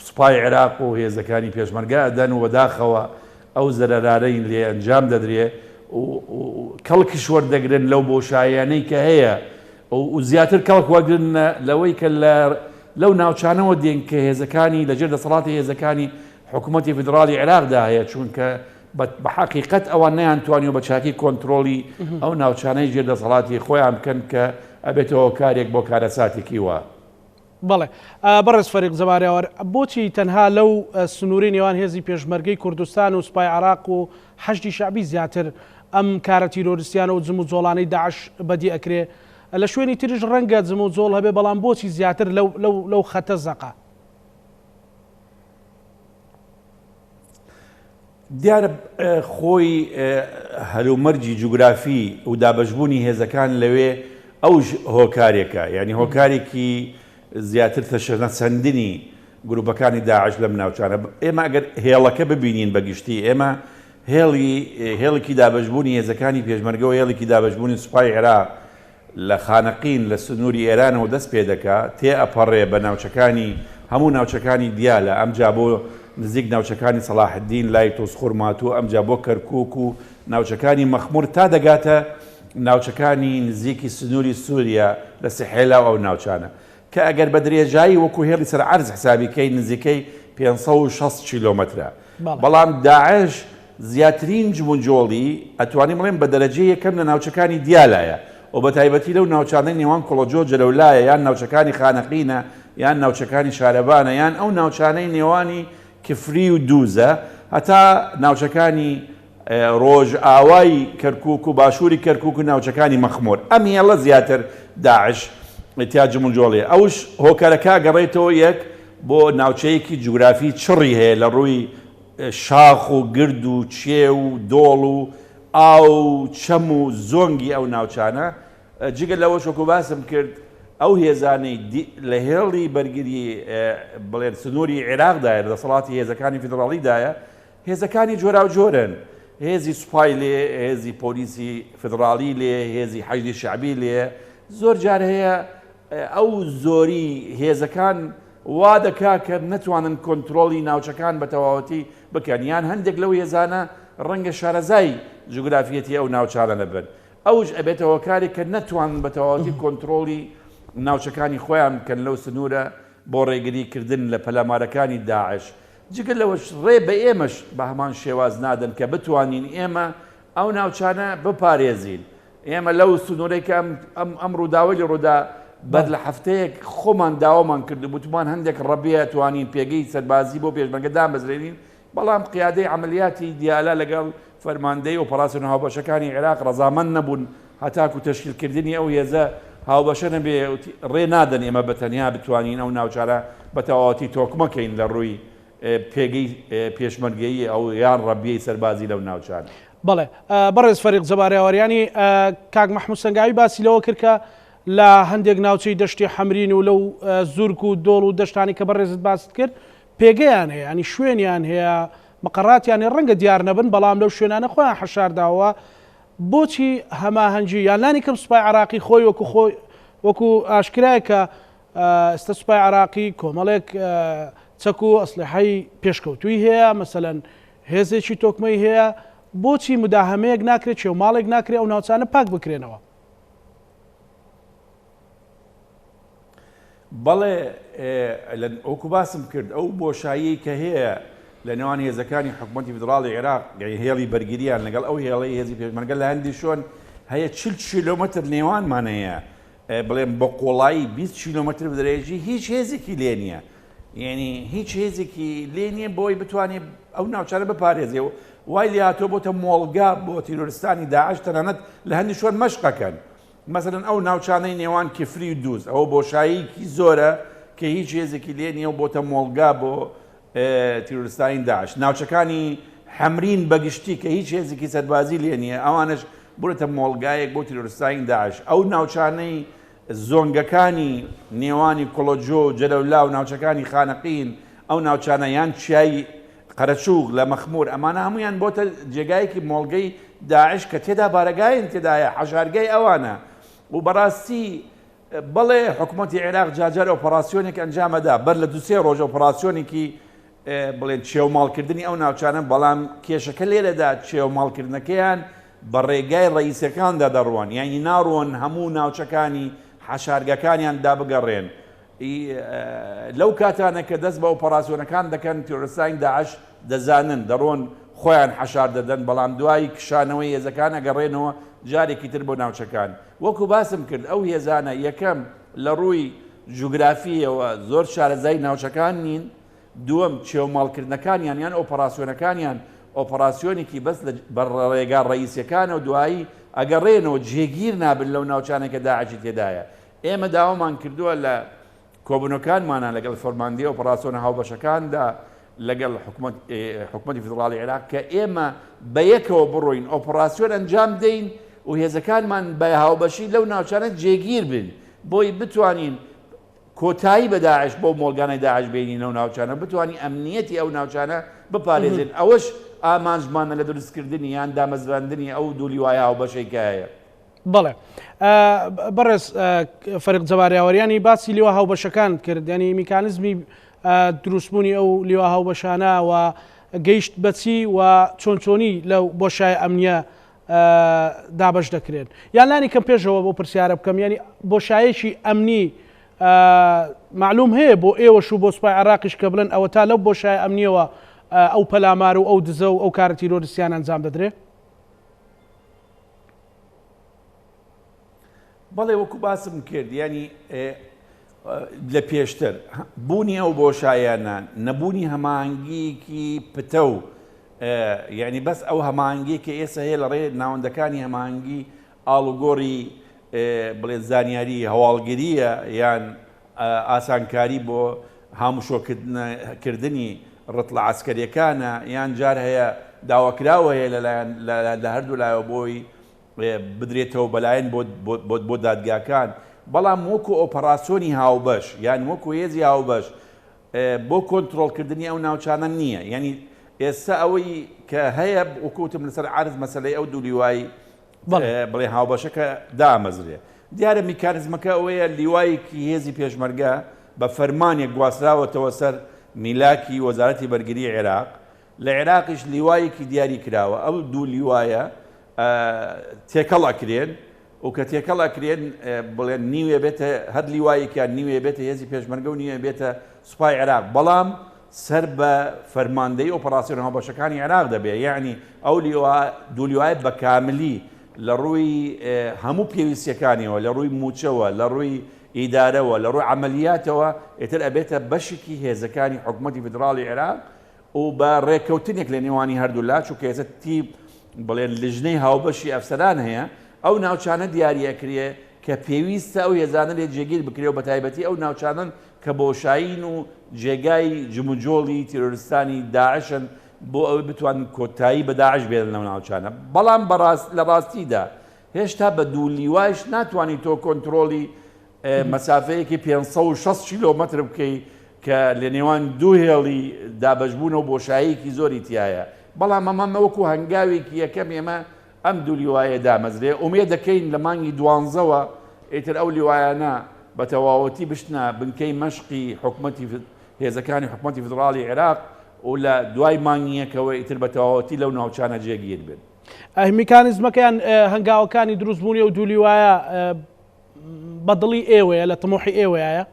سوپای عێراق و هێزەکانی پێشمەرگە ئەدەن و بەداخەوە ئەو زەرەرارەین لێ ئەنجام دەدرێ و کەڵکیش وەردەگرن لەو بۆشاییانەی کە هەیە و زیاتر کەڵک وەگرن لەوەی کە لەو ناوچانەوە دێن کە هێزەکانی لەژێر دەسەڵاتی هێزەکانی حکوومەتی فیدرالی عێراقدا هەیە، چونکە بە حەقیقەت ئەوان نەیانتوانی و بە چاکی کۆنتترۆلی ئەو ناوچانەی ژێر دەسەڵاتی خۆیان بکەن کە ئەبێتەوە کارێک بۆ کارەساتێکی وە. بەڵێ بەڕێز فەریق جەباریاوەر، بۆچی تەنها لەو سنووری نێوان هێزی پێشمەرگەی کوردستان و سوپای عێراق و حەشدی شەعبی زیاتر ئەم کارە تیرۆریستیانە و جم و جۆڵانەی داعش بەدی ئەکرێ، لە شوێنی تریش ڕەنگە جم و جۆڵ هەبێ، بەڵام بۆچی زیاتر لەو خەتە زەقا؟ دیارە خۆی هەلومەرجی جوگرافی و دابەشبوونی هێزەکان لەوێ ئەو هۆکارێکە، یعنی هۆکارێکی زیاتر تەشەنەسەندنی گروپەکانی داعش لەم ناوچانە. ئێمە ئەگەر هێڵەکە ببینین بەگشتی، ئێمە هێڵێکی دابەشبوونی هێزەکانی پێشمەرگە و هێڵێکی دابەشبوونی سوپای عێراق لە خانەقین لە سنووری ئێرانەوە دەست پێ دەکات، تێ ئەپەڕێ بە ناوچەکانی هەموو ناوچەکانی دیالە، ئەمجا بۆ نزیک ناوچەکانی سەلاحدین لای تۆسخورماتوو، ئەمجا بۆ کەرکووک و ناوچەکانی مەخمور تا دەگاتە ناوچەکانی نزیکی سنووری سووریا لە سەحێلا ئەو ناوچانە کە ئەگەر بە درێژایی وەکو هێڵی سەر عەرز حسابیکەی نزیکەی 560 کیلۆمەترە. بەڵام داعش زیاترین جموجۆڵی ئەتوانین بڵێن بە دەرەجەی یەکەم لە ناوچەکانی دیالایە و بە تایبەتی لەو ناوچانەی نێوان کۆڵۆجۆ جەلەولایە یان ناوچەکانی خانەقینە یان ناوچەکانی شارەبانە یان ئەو ناوچانەی نێوانی کفری و دووزە هەتا ناوچەکانی ڕۆژ ئاوای کەرکووک و باشووری کەرکووک و ناوچەکانی مەخمۆر. ئەم هێڵە زیاتر داعش ئەتیا جموجۆڵێ. ئەوش هۆکارەکە گەڕێتەوە یەک بۆ ناوچەیەکی جوگرافی چڕی هەیە لە ڕووی شاخ و گرد و چێ و دۆڵ و ئاو چەم و زۆنگی ئەو ناوچانە. جگە لەوە شۆکو باسم کرد ئەو هێزانەی لە هێڵی بەرگری بڵێن سنووری عێراقدایە لە دەسەڵاتی هێزەکانی فیدراڵیدایە هێزەکانی جۆرا و جۆرن هێزی سوپای لێ هێزی پۆلیسی فدراڵی لێ هێزی حەشدی شعبی لێ زۆر جار هەیە ئەو زۆری هێزەکان وا دەکا کە نەتوانن کۆنتترۆلی ناوچەکان بە تەواوەتی بکەن یان هەندێک لەو هێزانە ڕەنگە شارەزای جوگرافیەتی ئەو ناوچانە نەبن ئەوش ئەبێتەوە کاری کە نەتوانن بە تەواوەتی کۆنتترۆلی ناوچەکانی خۆیان بکەن لەو سنوورە بۆ ڕێگریکردن لە پەلامارەکانی داعش جگەل لەوەش ڕێ بە ئێمەش بە هەمان شێواز نادەن کە بتوانین ئێمە ئەو ناوچانە بپارێزین ئێمە لەو سنوورەی کە ئەم ڕووداوی لە ڕوودا بەر لە هەفتەیەک خۆمان داوامان کرد بوتمان هەندێک ڕەبیە توانین پێگەی سەربازی بۆ پێشمەرگە دامەزرێنین بەڵام قیادەی عملیاتی دیالە لەگەڵ فەرماندەی ئۆپەراسیۆن هاوبەشەکانی عێراق ڕەزامەند نەبوون هەتاکو تەشکیلکردنی ئەو هێزە هاوبەشە نەبێ ڕێ نادەن ئێمە بەتەنیا بتوانین ئەو ناوچارە بە تەواوەتی تۆکمەکەین لە ڕووی پێگەی پێشمەرگەیی ئەو یان ڕەبیەی سەربازی لەو ناوچان بەڵێ بەڕێز فەریق جەبارێوەریانی کاک مەحموود سەنگاوی باسی لەوە کرد کە لە هەندێک ناوچەی دەشتی حەمرین و لەو زورک و دۆڵ و دەشتانی کە بەڕێزت باست کرد پێگەیان هەیە ینی شوێنیان هەیە مەقەڕاتیانی ڕەنگە دیار نەبن بەڵام لەو شوێنانە خۆیان حەشارداوە بۆچی هەماهەنگی یانلانی کەم سوپای عراقی خۆی وەکو ئاشکرایە کە ئێستا سوپای عراقی کۆمەڵێک چەک و ئەسلحەی پێشکەوتووی هەیە مەسەلەن هێزێکی تۆکمەی هەیە بۆچی مداهەمەیەک ناکرێت چێو ماڵێک ناکرێت ئەو ناوچانە پاک بکرێنەوە بەڵێ ئەوکو باسم کرد ئەو بۆشایی کە هەیە لە نێوان هێزەکانی حکوومەتی فیدراڵی عێراق هێڵی بەرگریان لەگەڵ ئەو هێڵی هێزی پێشمەرگە لە هەندی شۆن هەیە 40 کیلۆمەتر نێوانمان هەیە بڵێن بە قۆڵایی 20 کیلۆمەتر بدرێژی هیچ هێزێکی لێ نییە یعنی هیچ هێزێکی لێ نییە بۆی بتوانێت ئەو ناوچانە بپارێزێەوە وای لێهاتۆ بۆتە مۆڵگا بۆ تیرۆریستانی داعش تەنانەت لە هەندی شۆن مەشقەکەن مثلەن ئەو ناوچانەی نێوان کفری و دووز ئەوە بۆشاییکی زۆرە کە هیچ هێزێکی لێ نییە و بۆتە مۆڵگا بۆ تیرۆریستانی داعش ناوچەکانی حەمرین بەگشتی کە هیچ هێزێکی سەربازی لێ نییە ئەوانش بڕێتە مۆڵگایەک بۆ تیرۆریستانی داعش ئەو ناوچانەی زۆنگەکانی نێوانی کۆڵۆجۆ جەلەولا و ناوچەکانی خانەقین ئەو ناوچانە یان چیایی قەرەچووق لە مەخمور ئەمانە هەمویان بۆتە جێگایەکی مۆڵگەی داعش کە تێدا بارەگایان تێدایە حەشارگای ئەوانە و بەڕاستی بەڵێ حکوومەتی عێراق جاجار ئۆپەراسیۆنێک ئەنجامەدا بەر لە دوسێ ڕۆژ ئۆپەراسیۆنێکی بڵێن چێوماڵکردنی ئەو ناوچانە بەڵام کێشەکە لێرەدا چێوماڵکردنەکەیان بە ڕێگای ڕئیسەکاندا دەڕوان یانی ناڕوان هەموو ناوچەکانی حەشارگەکانیان دابگەڕێن لەو کاتانە کە دەست بە ئۆپەراسیۆنەکان دەکەن تیرۆریستانی داعش دەزانن دەڕۆن خۆیان حەشار دەدەن بەڵام دوای کشانەوەی هێزەکان ئەگەڕێنەوە جارێکی تر بۆ ناوچەکان وەکو باسم کرد ئەو هێزانە یەکەم لە ڕووی جوگرافیەوە زۆر شارەزای ناوچەکان نین دووەم چێوماڵکردنەکانیان یان ئۆپەراسیۆنەکانیان ئۆپەراسیۆنێکی بەس بە ڕێگا ڕئیسەکانە و دوایی ئەگەڕێنەوە جێگیر نابن لەو ناوچانێک کە داعشی تێدایە ئێمە داوامان کردووە لە کۆبوونەکانمانە لەگەڵ فەرماندەی ئۆپەراسیۆنە هاوبەشەکاندا لەگەڵ حکوومەتی فیدراڵی عێراق کە ئێمە بە یەکەوە بڕۆین ئۆپەراسیۆن ئەنجام دەین و هێزەکانمان بە هاوبەشی لەو ناوچانە جێگیر بن بۆی بتوانین کۆتایی بە داعش بۆ مۆڵگانەی داعش بینین ئەو ناوچانە بتوانین ئەمنیەتی ئەو ناوچانە بپارێزین ئەوەش ئامانجمانە لە دروستکردنی یان دامەزراندنی ئەو دوولی وایە هاوبەشێکە هەیە بەڵێ بەڕێز فەریق جەبارێوەریانی باسی لیوە هاوبەشەکان کرد ینی میکانیزمی دروستبوونی ئەو لیوە هاوبەشانە و گەیشت بەچی و چۆنچۆنی لەو بۆشای ئەمنیە دابەش دەکرێن یانلانی کەم پێشەوە بۆ پرسیارە بکەم ینی بۆشایەکی ئەمنی معلوم هەیە بۆ ئێوەش و بۆ سوپای عراقیش کە بڵێن ئەوە تا لەو بۆشای ئەمنیەوە ئەو پەلامار و ئەو دزە و ئەو کارە تیرۆریستیان ئەنجام دەدرێت بەڵێ وەکو باسم کرد ینی لە پێشتر بوونی ئەو بۆشایانە نەبوونی هەماهەنگیەکی پتە و یعنی بەس ئەو هەماهەنگی کە ئێستا هەیە لە ڕێ ناوەندەکانی هەماهەنگی ئاڵوگۆڕی بڵێ زانیاری هەواڵگریە یان ئاسانکاری بۆ هاموشۆکردنی ڕتڵە عسکەریەکانە یان جار هەیە داواکراوە هەیە لە هەردوو لایەوە بۆی بدرێتەوە بەلایەن بۆ دادگاکان بەڵام وەکو ئۆپەراسیۆنی هاوبەش یان وەکو هێزی هاوبەش بۆ کۆنتترۆلکردنی ئەو ناوچانە نییە ینی ئێستا ئەوەی کە هەیە وەکوتم لەسەر عرض مەسلەی ئەو دوو لیوایی بڵێ هاوبەشەکە دامەزرێ دیارە میکانزمەکە ئەوەیە لیوایەکی هێزی پێشمەرگە بە فەرمانێک گواستراوەتەوە سەر میلاکی وەزارەتی بەرگری عێراق لە عێراقیش لیوایەکی دیاری کراوە ئەو دوو لیوایە تێکەڵ ئەکرێن و کە تێکەڵ ئەکرێن بڵێن نیوێ بێتە هەر لیوایەکیان نیوێ بێتە هێزی پێشمەرگە و نیوێ بێتە سوپای عێراق بەڵام سەر بە فەرماندەی ئۆپەراسیۆن هاوبەشەکانی عێراق دەبێ یعنی ئەو دوو لیوایە بە کاملی لە ڕووی هەموو پێویستیەکانیەوە لە ڕووی موچەوە لە ڕووی ئیدارەوە لە ڕووی عملیاتەوە ئێتر ئەبێتە بەشێکی هێزەکانی حکوومەتی فدراڵی عێراق و بە ڕێککەوتنێک لە نێوانی هەردوو لا چونکە هێزەتی بڵێن لژنەی هاوبەشی ئەفسەران هەیە ئەو ناوچانە دیاریەکرێ کە پێویستە ئەو هێزانە لێ جێگیر بکرێ و بە تایبەتی ئەو ناوچانن کە بۆشاین و جێگای جموجۆڵی تیرۆریستانی داعشن بۆ ئەوەی بتوان کۆتایی بە داعش بێن لەو ناوچانە بەڵام لە ڕاستیدا هێشتا بە دوو لیوایش ناتوانانی تۆ کۆنتترۆلی مەسافەیەکی 560 کیلۆمەتر بکەی کە لە نێوان دوو هێڵی دابەشبوونە و بۆشاییکی زۆری تایە بەڵام ئەمە وەکو هەنگاوێکی یەکەم ئێمە ئەم دوو لیوایە دامەزرێ ئومێ دەکەین لە مانگی دوانزەوە ئیتر ئەو لیوایانە بە تەواوەتی بشتە بنکەی مەشقی حکوومەتی هێزەکانی حکوومەتی فدراڵی عێراق و لە دوای مانگیەکەوە ئیتر بە تەواوەتی لەو ناوچانە جێگیر بن میکانیزمەکەیان هەنگاوەکانی دروستبوونی و دوو لیوایە بەدڵی ئێوەیە لە تەمۆحی ئێوەیە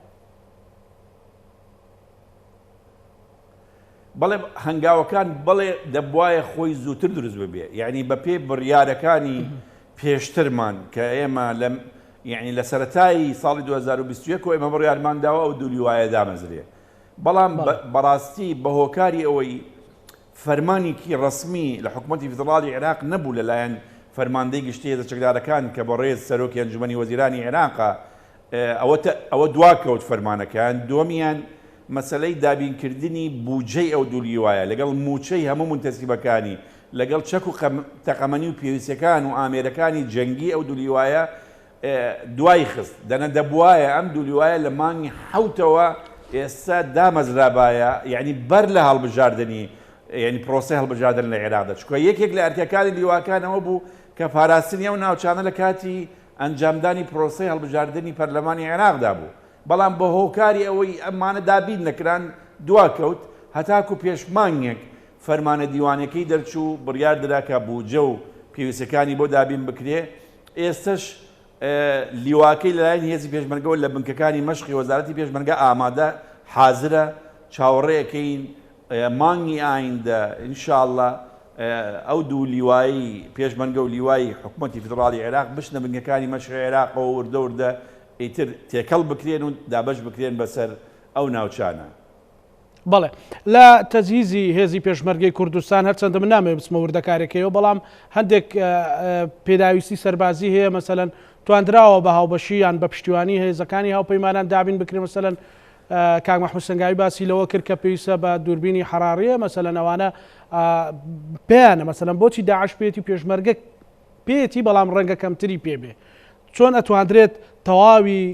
بەڵێ هەنگاوەکان بڵێ دەبواە خۆی زووتر دروست ببێ یعنی بە پێی بڕیارەکانی پێشترمان کە ئێمە یعنی لە سەرەتایی ساڵی 2021 ئێمە بڕیارمانداوە ئەو دوو لیوایە دامەزرێ بەڵام بەڕاستی بە هۆکاری ئەوەی فەرمانێکی ڕسمی لە حکوومەتی فدراڵی عێراق نەبوو لەلایەن فەرماندەی گشتی هێزە چەکدارەکان کە بە ڕێز سەرۆکی ئەنجومەنی وەزیرانی عێراقە ئەوە دواکەوت فەرمانەکان دووەمیان مەسلەی دابینکردنی بودجەی ئەو دوو لیوایە لەگەڵ موچەی هەموو منتەسیبەکانی لەگەڵ چەک و تەقەمەنی و پێویستەکان و ئامێرەکانی جەنگی ئەو دوو لیوایە دوای خست دەنە دەبواە ئەم دوو لیوایە لە مانگی حوتەوە ئێستا دامەزرابایە یعنی بەر لە هەڵبژاردننی یعنی پرۆسی هەڵبژاردن لە عێراقدا چکە یەکێک لە ئەرکەکانی لیواکانەوە بوو کە پاراستنی ئەو ناوچانە لە کاتی ئەنجامدانی پرۆسی هەڵبژاردننی پەرلەمانی عێراقدا بوو بەڵام بە هۆکاری ئەوەی ئەمانە دابین نەکران دواکەوت هەتاکو پێشمانگێک فەرمانە دیوانەکەی دەرچوو بڕیار دراکە بوجە و پێویستەکانی بۆ دابین بکرێ ئێستش لیواکەی لەلایەن هێزی پێشمەرگەوە لە بنکەکانی مەشقی وەزارەتی پێشمەرگە ئامادە حازرە چاوەڕێەکەین مانگی ئایندە ئینشاءڵڵا ئەو دوو لیوایی پێشمەرگە و لیوایی حکوومەتی فدراڵی عێراق بشنە بنکەکانی مەشقی عێراقەوە وردە ئیتر تێکەڵ بکرێن و دابش بکرێن بەسەر ئەو ناوچانە بەڵێ لە تەجهیزی هێزی پێشمەرگەی کوردستان هەرچەندە من نامێ بچمە وردەکارێکەوە بەڵام هەندێک پێداویستی سەربازی هەیە مەسەلەن توانراوە بە هاوبەشی یان بە پشتیوانی هێزەکانی هاوپەیمانان دابین بکرێن مەسەلەن کاک محمود سەنگاوی باسی لەوە کرد کە پێویستە بە دووربینی حەراریە مەسەلەن ئەوانە پێیانە مەسەلەن بۆچی داعش پێێتی پێشمەرگە پێێتی بەڵام ڕەنگە کەمتری پێبێ چۆن ئەتواندرێت تەواوی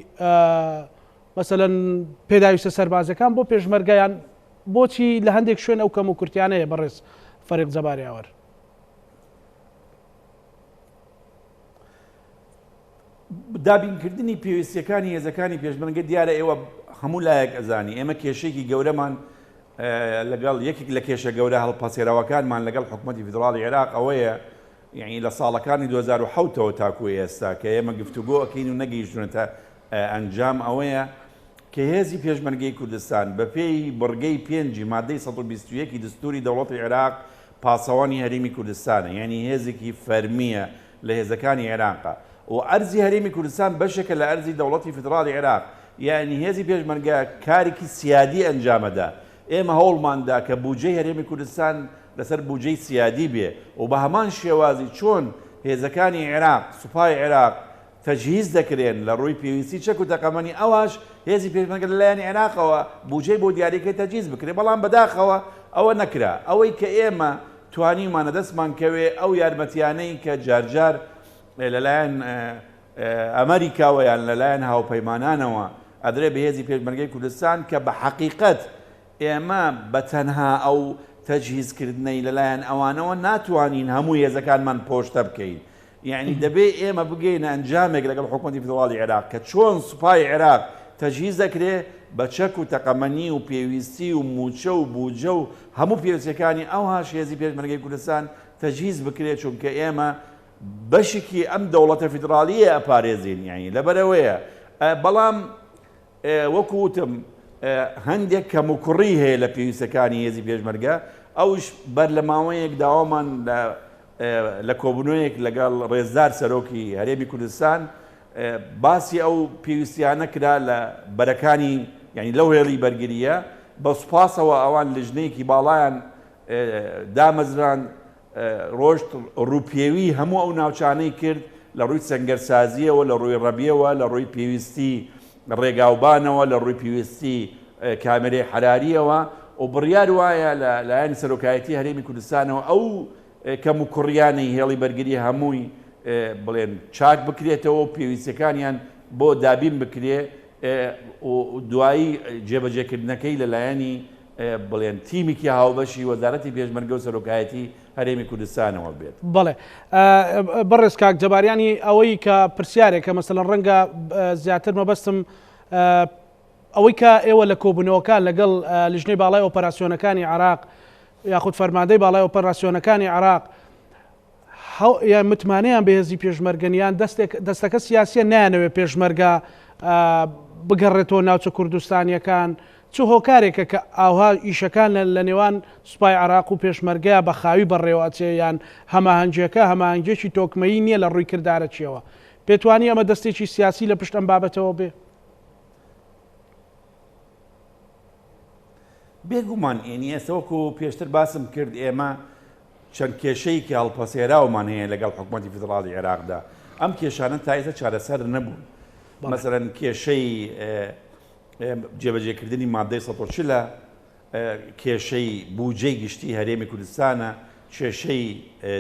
مەسەلەن پێداویستە سەربازەکان بۆ پێشمەرگەیان بۆچی لە هەندێک شوێن ئەو کەم و کورتیانەیە بەڕێز فەریق جەباریاوەر دابینکردنی پێویستیەکانی هێزەکانی پێشمەرگە دیارە ئێوە هەموو لایەک ئەزانی ئێمە کێشەیەکی گەورەمان لەگەڵ یەکێک لە کێشە گەورە هەڵپەسێراوەکانمان لەگەڵ حکوومەتی فدراڵی عێراق ئەوەیە یعنی لە ساڵەکانی 2007ەوە تاکوی ئێستا کە ئێمە گفتوگۆ ئەکەین و نەگەیشتونەتە ئەنجام ئەوەیە کە هێزی پێشمەرگەی کوردستان بە پێی بڕگەی پێنجی مادەی 121 دستوری دەوڵەتی عێراق پاسەوانی هەرێمی کوردستانە یعنی هێزێکی فەرمیە لە هێزەکانی عێراقا و ئەرزی هەرێمی کوردستان بەشێکە لە ئەرزی دەوڵەتی فدراڵی عێراق یعنی هێزی پێشمەرگە کارێکی سیادی ئەنجامەدا ئێمە هەوڵماندا کە بودجەی هەرێمی کوردستان لەسەر بودجەی سیادی بێ و بە هەمان شێوازی چۆن هێزەکانی عێراق سوپای عێراق تەجهیز دەکرێن لە ڕووی پێویستی چەک و تەقەمەنی ئەوەش هێزی پێشمەرگە لەلایەن عێراقەوە بودجەی بۆ دیاریکەی تەجهیز بکرێ بەڵام بەداخەوە ئەوە نەکرا ئەوەی کە ئێمە توانیمانە دەستمان کەوێ ئەو یارمەتیانەی کە جارجار لەلایەن ئەمریکاوە یان لەلایەن هاوپەیمانانەوە ئەدرێ بەهێزی پێشمەرگەی کوردستان کە بە حەقیقەت ئێمە بە تەنها ئەو تەجهیزکردنەی لەلایەن ئەوانەوە ناتوانین هەموو هێزەکانمان پۆشتە بکەین. یعنی دەبێ ئێمە بگەینە ئەنجامێک لەگەڵ حکوومەتی فدراڵی عێراق کە چۆن سوپای عێراق تەجهیز دەکرێ بە چەک و تەقەمەنی و پێویستی و موچە و بوجە و هەموو پێویستەکانی ئەوهاش هێزی پێشمەرگەی کوردستان تەجهیز بکرێت چونکە ئێمە بەشێکی ئەم دەوڵەتە فیدراڵیە ئەپارێزین یعنی لەبەرەوەیە. بەڵام وەکوتم هەندێک کەموکوڕی هەیە لە پێویستەکانی هێزی پێشمەرگە ئەوش بەر لە ماوەیەک داوامان لە کۆبوونەوەیەک لەگەڵ ڕێزدار سەرۆکی هەرێمی کوردستان باسی ئەو پێویستیانە کرا لە بەرەکانی یعنی لەو هێڵی بەرگریە بە سوپاسەوە ئەوان لژنەیەکی باڵایان دامەزران ڕۆشت ڕووپێوی هەموو ئەو ناوچانەی کرد لە ڕووی سەنگەرسازیەوە لە ڕووی ڕەبیەوە لە ڕووی پێویستی ڕێگاوبانەوە لە ڕووی پێویستی کامێرەی حراریەوە و بڕیار وایە لە لایەنی سەرۆکایەتی هەرێمی کوردستانەوە ئەو کەم و کوڕیانەی هێڵی بەرگری هەمووی بڵێن چاک بکرێتەوە و پێویستەکانیان بۆ دابین بکرێ و دوایی جێبەجێکردنەکەی لەلایەنی بڵێن تیمێکی هاوبەشی وەزارەتی پێشمەرگە و سەرۆکایەتی هەرێمی کوردستانەوە بێت. بەڵێ بەڕێز کاک جەباریانی ئەوەی کە پرسیارێکە مەسەڵەن ڕەنگە زیاتر مەبەستم ئەوەی کە ئێوە لە کۆبوونەوەکان لەگەڵ لیژنەی باڵای ئۆپەراسیۆنەکانی عێراق یاخود فەرماندەی باڵای ئۆپەراسیۆنەکانی عێراق یان متمانەیان بە هێزی پێشمەرگەنیان دەستەکە سیاسیە نایانەوێت پێشمەرگە بگەڕێتەوە ناوچە کوردستانیەکان چ هۆکارێکە کە ئاها ئیشەکان لە نێوان سوپای عێراق و پێشمەرگەیە بە خاوی بەڕێوەچێ یان هەماهەنگیەکە هەماهەنگێکی تۆکمەیی نییە لە ڕووی کردارە چیەوە پێتوانی ئەمە دەستێکی سیاسی لە پشت ئەم بابەتەوە بێ؟ بێگومان ئێنی ئێستەوەکو پێشتر باسم کرد ئێمە چەند کێشەیەکی هەڵپەسێراومان هەیە لەگەڵ حکوومەتی فیدراڵی عێراقدا ئەم کێشانە تا ئێستا چارەسەر نەبوون. مەسەڵەن کێشەی جێبەجێکردنی مادەی ١40 کێشەی بوجەی گشتی هەرێمی کوردستانە، کێشەی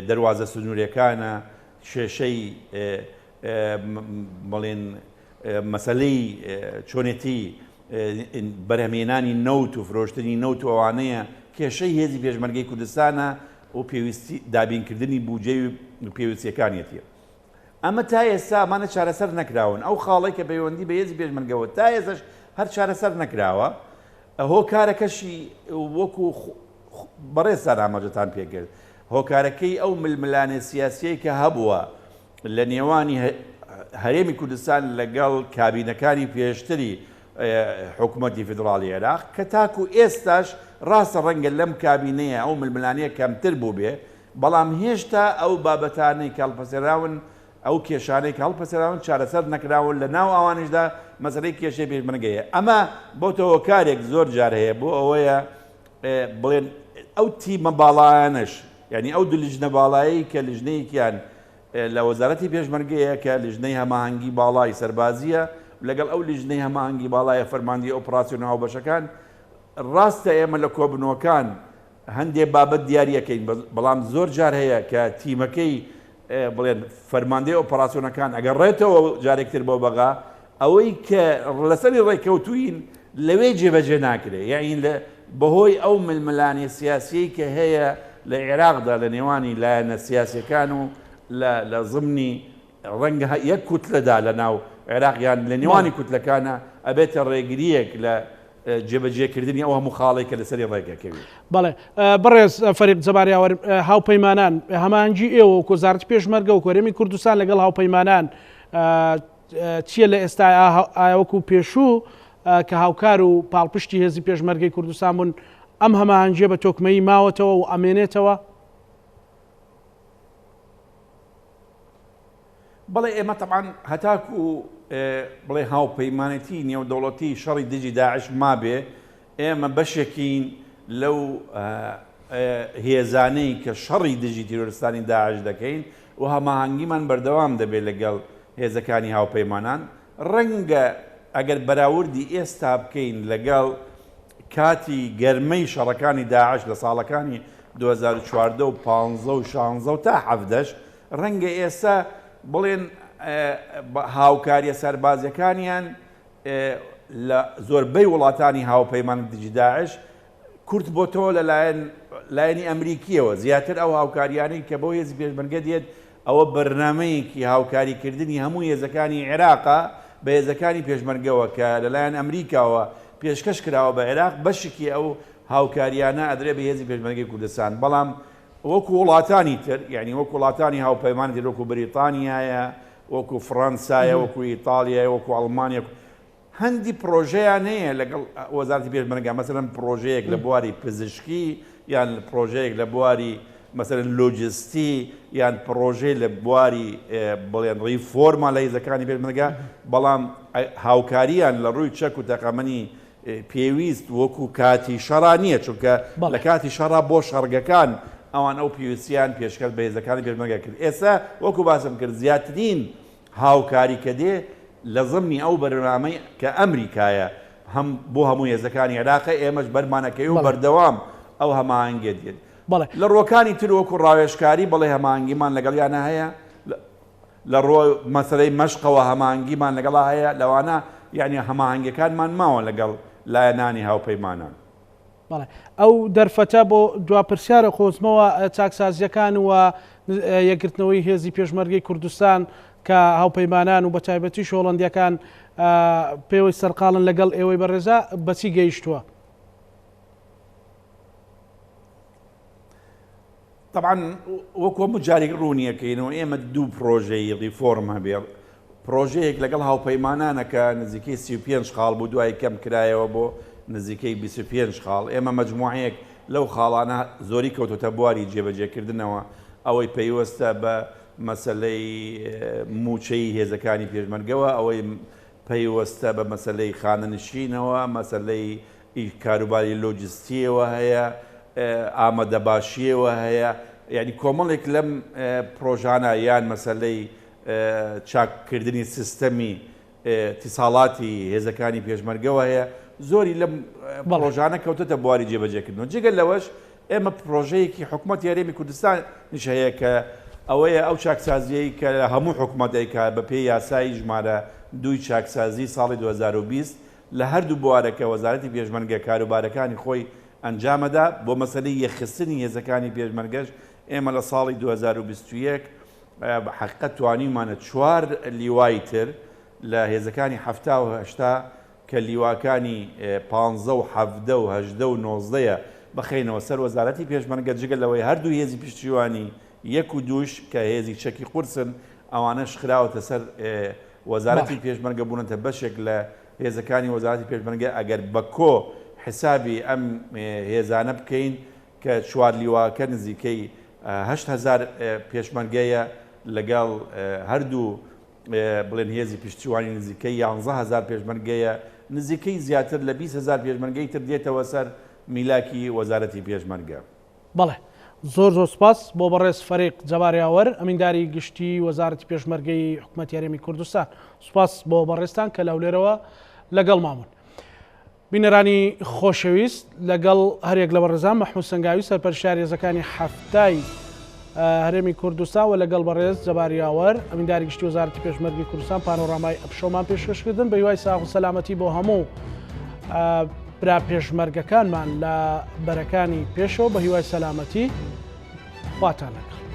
دەواازە سنوورەکانە، کێشەی بڵێن مەسەلەی چۆنێتی بەرهەمێنانی نەوت و فرۆشتنی نەوت و ئەوانەیە کێشەی هێزی پێشمەرگەی کوردستانە و پێویستی دابینکردنی بوجەی و پێویستیەکانیەتە. ئەمە تا ئێستا ئەمانە چارەسەر نەکراون. ئەو خاڵی کە پەیوەندی بە هێزی پێشمەرگەوە تا ئێستاش هەر چارەسەر نەکراوە. هۆکارەکەشی وەکو بەڕێزان ئاماژەتان پێکرد هۆکارەکەی ئەو ململانە سیاسیەی کە هەبووە لە نێوانی هەرێمی کوردستان لەگەڵ کابینەکانی پێشتری حکوومەتی فیدراڵی عێراق کە تاکو ئێستاش ڕاستە ڕەنگە لەم کابینەیە ئەو ململانەیە کەمتر بوو بێ، بەڵام هێشتا ئەو بابەتانەی کە هەڵپەسێراون ئەو کێشانەی کە هەڵپەسێراون چارەسەر نەکراون لە ناو ئەوانشدا مەسەلەی کێشەی پێشمەرگەیە. ئەمە بۆتەوە کارێک زۆر جار هەیە بۆ ئەوەیە بڵێن ئەو تیمە باڵایانش یعنی ئەو دوو لیژنە باڵایی کە لیژنەیەکیان لە وەزارەتی پێشمەرگەیە کە لیژنەی هەماهەنگی باڵای سەربازیە لەگەڵ ئەو لیژنەی هەماهەنگی باڵایە فەرماندی ئۆپراسیۆن هاوبەشەکان ڕاستە ئێمە لە کۆبنەوەکان هەندێک بابەت دیاریەکەین، بەڵام زۆر جار هەیە کە تیمەکەی بڵێن فەرماندەی ئۆپراسیۆنەکان ئەگەڕێتەوە جارێکتر بۆ بەغا ئەوەی کە لەسەری ڕێککەوتوین لەوێ جێبەجێ ناکرێت. یاین بەهۆی ئەو ململانی سیاسی کە هەیە لە عێراقدا لە نێوانی لایەنە سیاسیەکان و لە ضمنی ڕەنگە یەک کوتلەدا لە ناو عێراقیان لە نێوانی کوتلەکانە ئەبێتە ڕێگریەک لە جێبەجێکردنی ئەو هەموو خاڵی کە لەسەری ڕێگەکەوی. بەڵێ بەڕێز فەریق جەباریاوەر هاوپەیمانان هەماهەنگی ئێوە و وەزارەتی پێشمەرگە و هەرێمی کوردستان لەگەڵ هاوپەیمانان چییە لە ئێستا ئاوەکو پێشوو کە هاوکار و پاڵپشتی هێزی پێشمەرگەی کوردستان بوون ئەم هەماهەنگیە بە تۆکمەیی ماوەتەوە و ئەمێنێتەوە؟ بەڵێ ئێمە تەبعاً هەتاکو بڵێ هاوپەیمانەتی نێودەوڵەتی شەڕی دژی داعش مابێ ئێمە بەشێکین لەو هێزانەی کە شەڕی دژی تیرۆریستانی داعش دەکەین و هەماهەنگیمان بەردەوام دەبێت لەگەڵ هێزەکانی هاوپەیمانان. ڕەنگە ئەگەر بەراوردی ئێستا بکەین لەگەڵ کاتی گەرمەی شەڕەکانی داعش لە ساڵەکانی 2014 و 15 و 16 تا 17 ڕەنگە ئێستا بڵێن هاوکاریە سەربازەکانیان لە زۆربەی وڵاتانی هاوپەیمان دژی داعش کورت بۆتەوە لە لایەنی ئەمریکیەوە زیاتر ئەو هاوکاریانەی کە بۆ هێزی پێشمەرگە دێت ئەوە بەرنامەیەکی هاوکاریکردنی هەموو هێزەکانی عێراقا بە هێزەکانی پێشمەرگەوە کە لەلایەن ئەمریکاوە پێشکەش کراوە بە عێراق بەشێکی ئەو هاوکاریانە ئەدرێ بە هێزی پێشمەرگەی کوردستان بەڵام وەکو وڵاتانی تر یعنی وەکو وڵاتانی هاوپەیمانی تر وەکو بریتانیایە وەکو فڕەنسایە وەکو ئیتالیایە وەکو ئەڵمانیا هەندی پرۆژەیان هەیە لەگەڵ وەزارەتی پێشمەرگە مەسەلەن پرۆژەیەک لە بواری پزیشکی یان پرۆژەیەک لە بواری مەسەلەن لۆجستی یان پرۆژەی لە بواری بڵێن ڕیفۆرما لە هێزەکانی پێشمەرگە بەڵام هاوکاریان لە ڕووی چەک و تەقەمەنی پێویست وەکو کاتی شەڕا نییە چونکە لە کاتی شەڕا بۆ شەڕگەکان ئەوان ئەو پێویستیان پێشکەش بە هێزەکانی پێشمەرگە کرد ئێستا وەکو باسم کرد زیاترین هاوکاری کە دێ لە ضمنی ئەو بەرنامەی کە ئەمریکایە هەم بۆ هەموو هێزەکانی عێراقی ئێمەش بەرمانەکەی و بەردەوام ئەو هەماهەنگێ دێت لە ڕۆکانی تر وەکو ڕاوێژکاری بەڵێ هەماهەنگیمان لەگەڵیانە هەیە لە ڕۆ مەسەلەی مەشقەوە هەماهەنگیمان لەگەڵا هەیە لەوانە یعنی هەماهەنگەکانمان ماوە لەگەڵ لایەنانی هاوپەیمانان ئەو دەرفەتە بۆ دواپرسیارە خۆزمەوە چاکسازیەکان و یەکگرتنەوەی هێزی پێشمەرگەی کوردستان کە هاوپەیمانان و بە تایبەتی شۆڵەندیەکان پێوەی سەرقاڵن لەگەڵ ئێوەی بەڕێزا بەچی گەیشتووە؟ طبعاً وەکو هەموو جارێک ڕوونیەکەینەوە ئێمە دوو پرۆژەی ڕیفۆرم هەبێ پرۆژەیەک لەگەڵ هاوپەیمانانەکە نزیکەی 35 خاڵ بوو دوای کەم کرایەوە بۆ نزیکەی 25 خاڵ ئێمە مەجموعەیەک لەو خاڵانە زۆری کەوتۆتە بواری جێبەجێکردنەوە ئەوەی پەیوەستە بە مەسەلەی موچەی هێزەکانی پێشمەرگەوە ئەوەی پەیوەستە بە مەسەلەی خانەنشینەوە مەسەلەی کاروباری لۆجستیەوە هەیە ئامادەباشیەوە هەیە یعنی کۆمەڵێک لەم پرۆژانە یان مەسەلەی چاککردنی سیستەمی اتصاڵاتی هێزەکانی پێشمەرگەوە هەیە زۆری لەم پرۆژانە کەوتەتە بواری جێبەجێکردنەوە جگەل لەوەش ئێمە پرۆژەیەکی حکوومەت یاریێمی کوردستان نیش هەیە کە ئەوەیە ئەو چاکسازیەی کە هەموو حکوومەتێکە بە پێی یاسایی ژمارە 2 چاکسازی ساڵی 2020 لە هەردوو بوارەکە وەزارەتی پێشمەرگە کاروبارەکانی خۆی ئەنجامەدا بۆ مەسەلەی یەخستنی هێزەکانی پێشمەرگەش ئێمە لە ساڵی 2021 حقیقەت توانیمانە 4 لیوای تر لە هێزەکانی 1970 کە لیواکانی 15 و 17 و 18 و 19 بەخێنەوە سەر وەزارەتی پێشمەرگە جگەل لەوەی هەردوو هێزی پشتیوانی 1 و 2 کە هێزی چەکی قورسن ئەوانەش خراوەتە سەر وەزارەتی پێشمەرگە بوونەتە بەشێک لە هێزەکانی وەزارەتی پێشمەرگە ئەگەر بە کۆ حسابی ئەم هێزانە بکەین کە 4 لیواکە نزیکەی 8,000 پێشمەرگەیە لەگەڵ هەردوو بڵێن هێزی پشتیوانی نزیکەی 11,000 پێشمەرگەیە نزیکەی زیاتر لە 20,000 پێشمەرگەی تر دێتەوە سەر میلاکی وەزارەتی پێشمەرگە. بەڵێ زۆر سپاس بۆ بەڕێز فەریق جەباریاوەر ئەمینداری گشتی وەزارەتی پێشمەرگەی حکوومەت یاریێمی کوردستان سوپاس بۆ بەڕێستان کە لەولێرەوە لەگەڵ مامون. بینەرانی خۆشەویست لەگەڵ هەرێک لە بەڕێزان مەحموود سەنگاوی سەرپەرشتیاری هێزەکانی هەفتای هەرێمی کوردستان و لەگەڵ بەڕێز جەباریاوەر ئەمینداری گشتی وەزارەتی پێشمەرگەی کوردستان پانۆرامای ئەپشۆمان پێشکەشکردن بە هیوای ساغ و سەلامەتی بۆ هەموو برا پێشمەرگەکانمان لە بەرەکانی پێشەوە بە هیوای سەلامەتی خواتان لەگەڵ.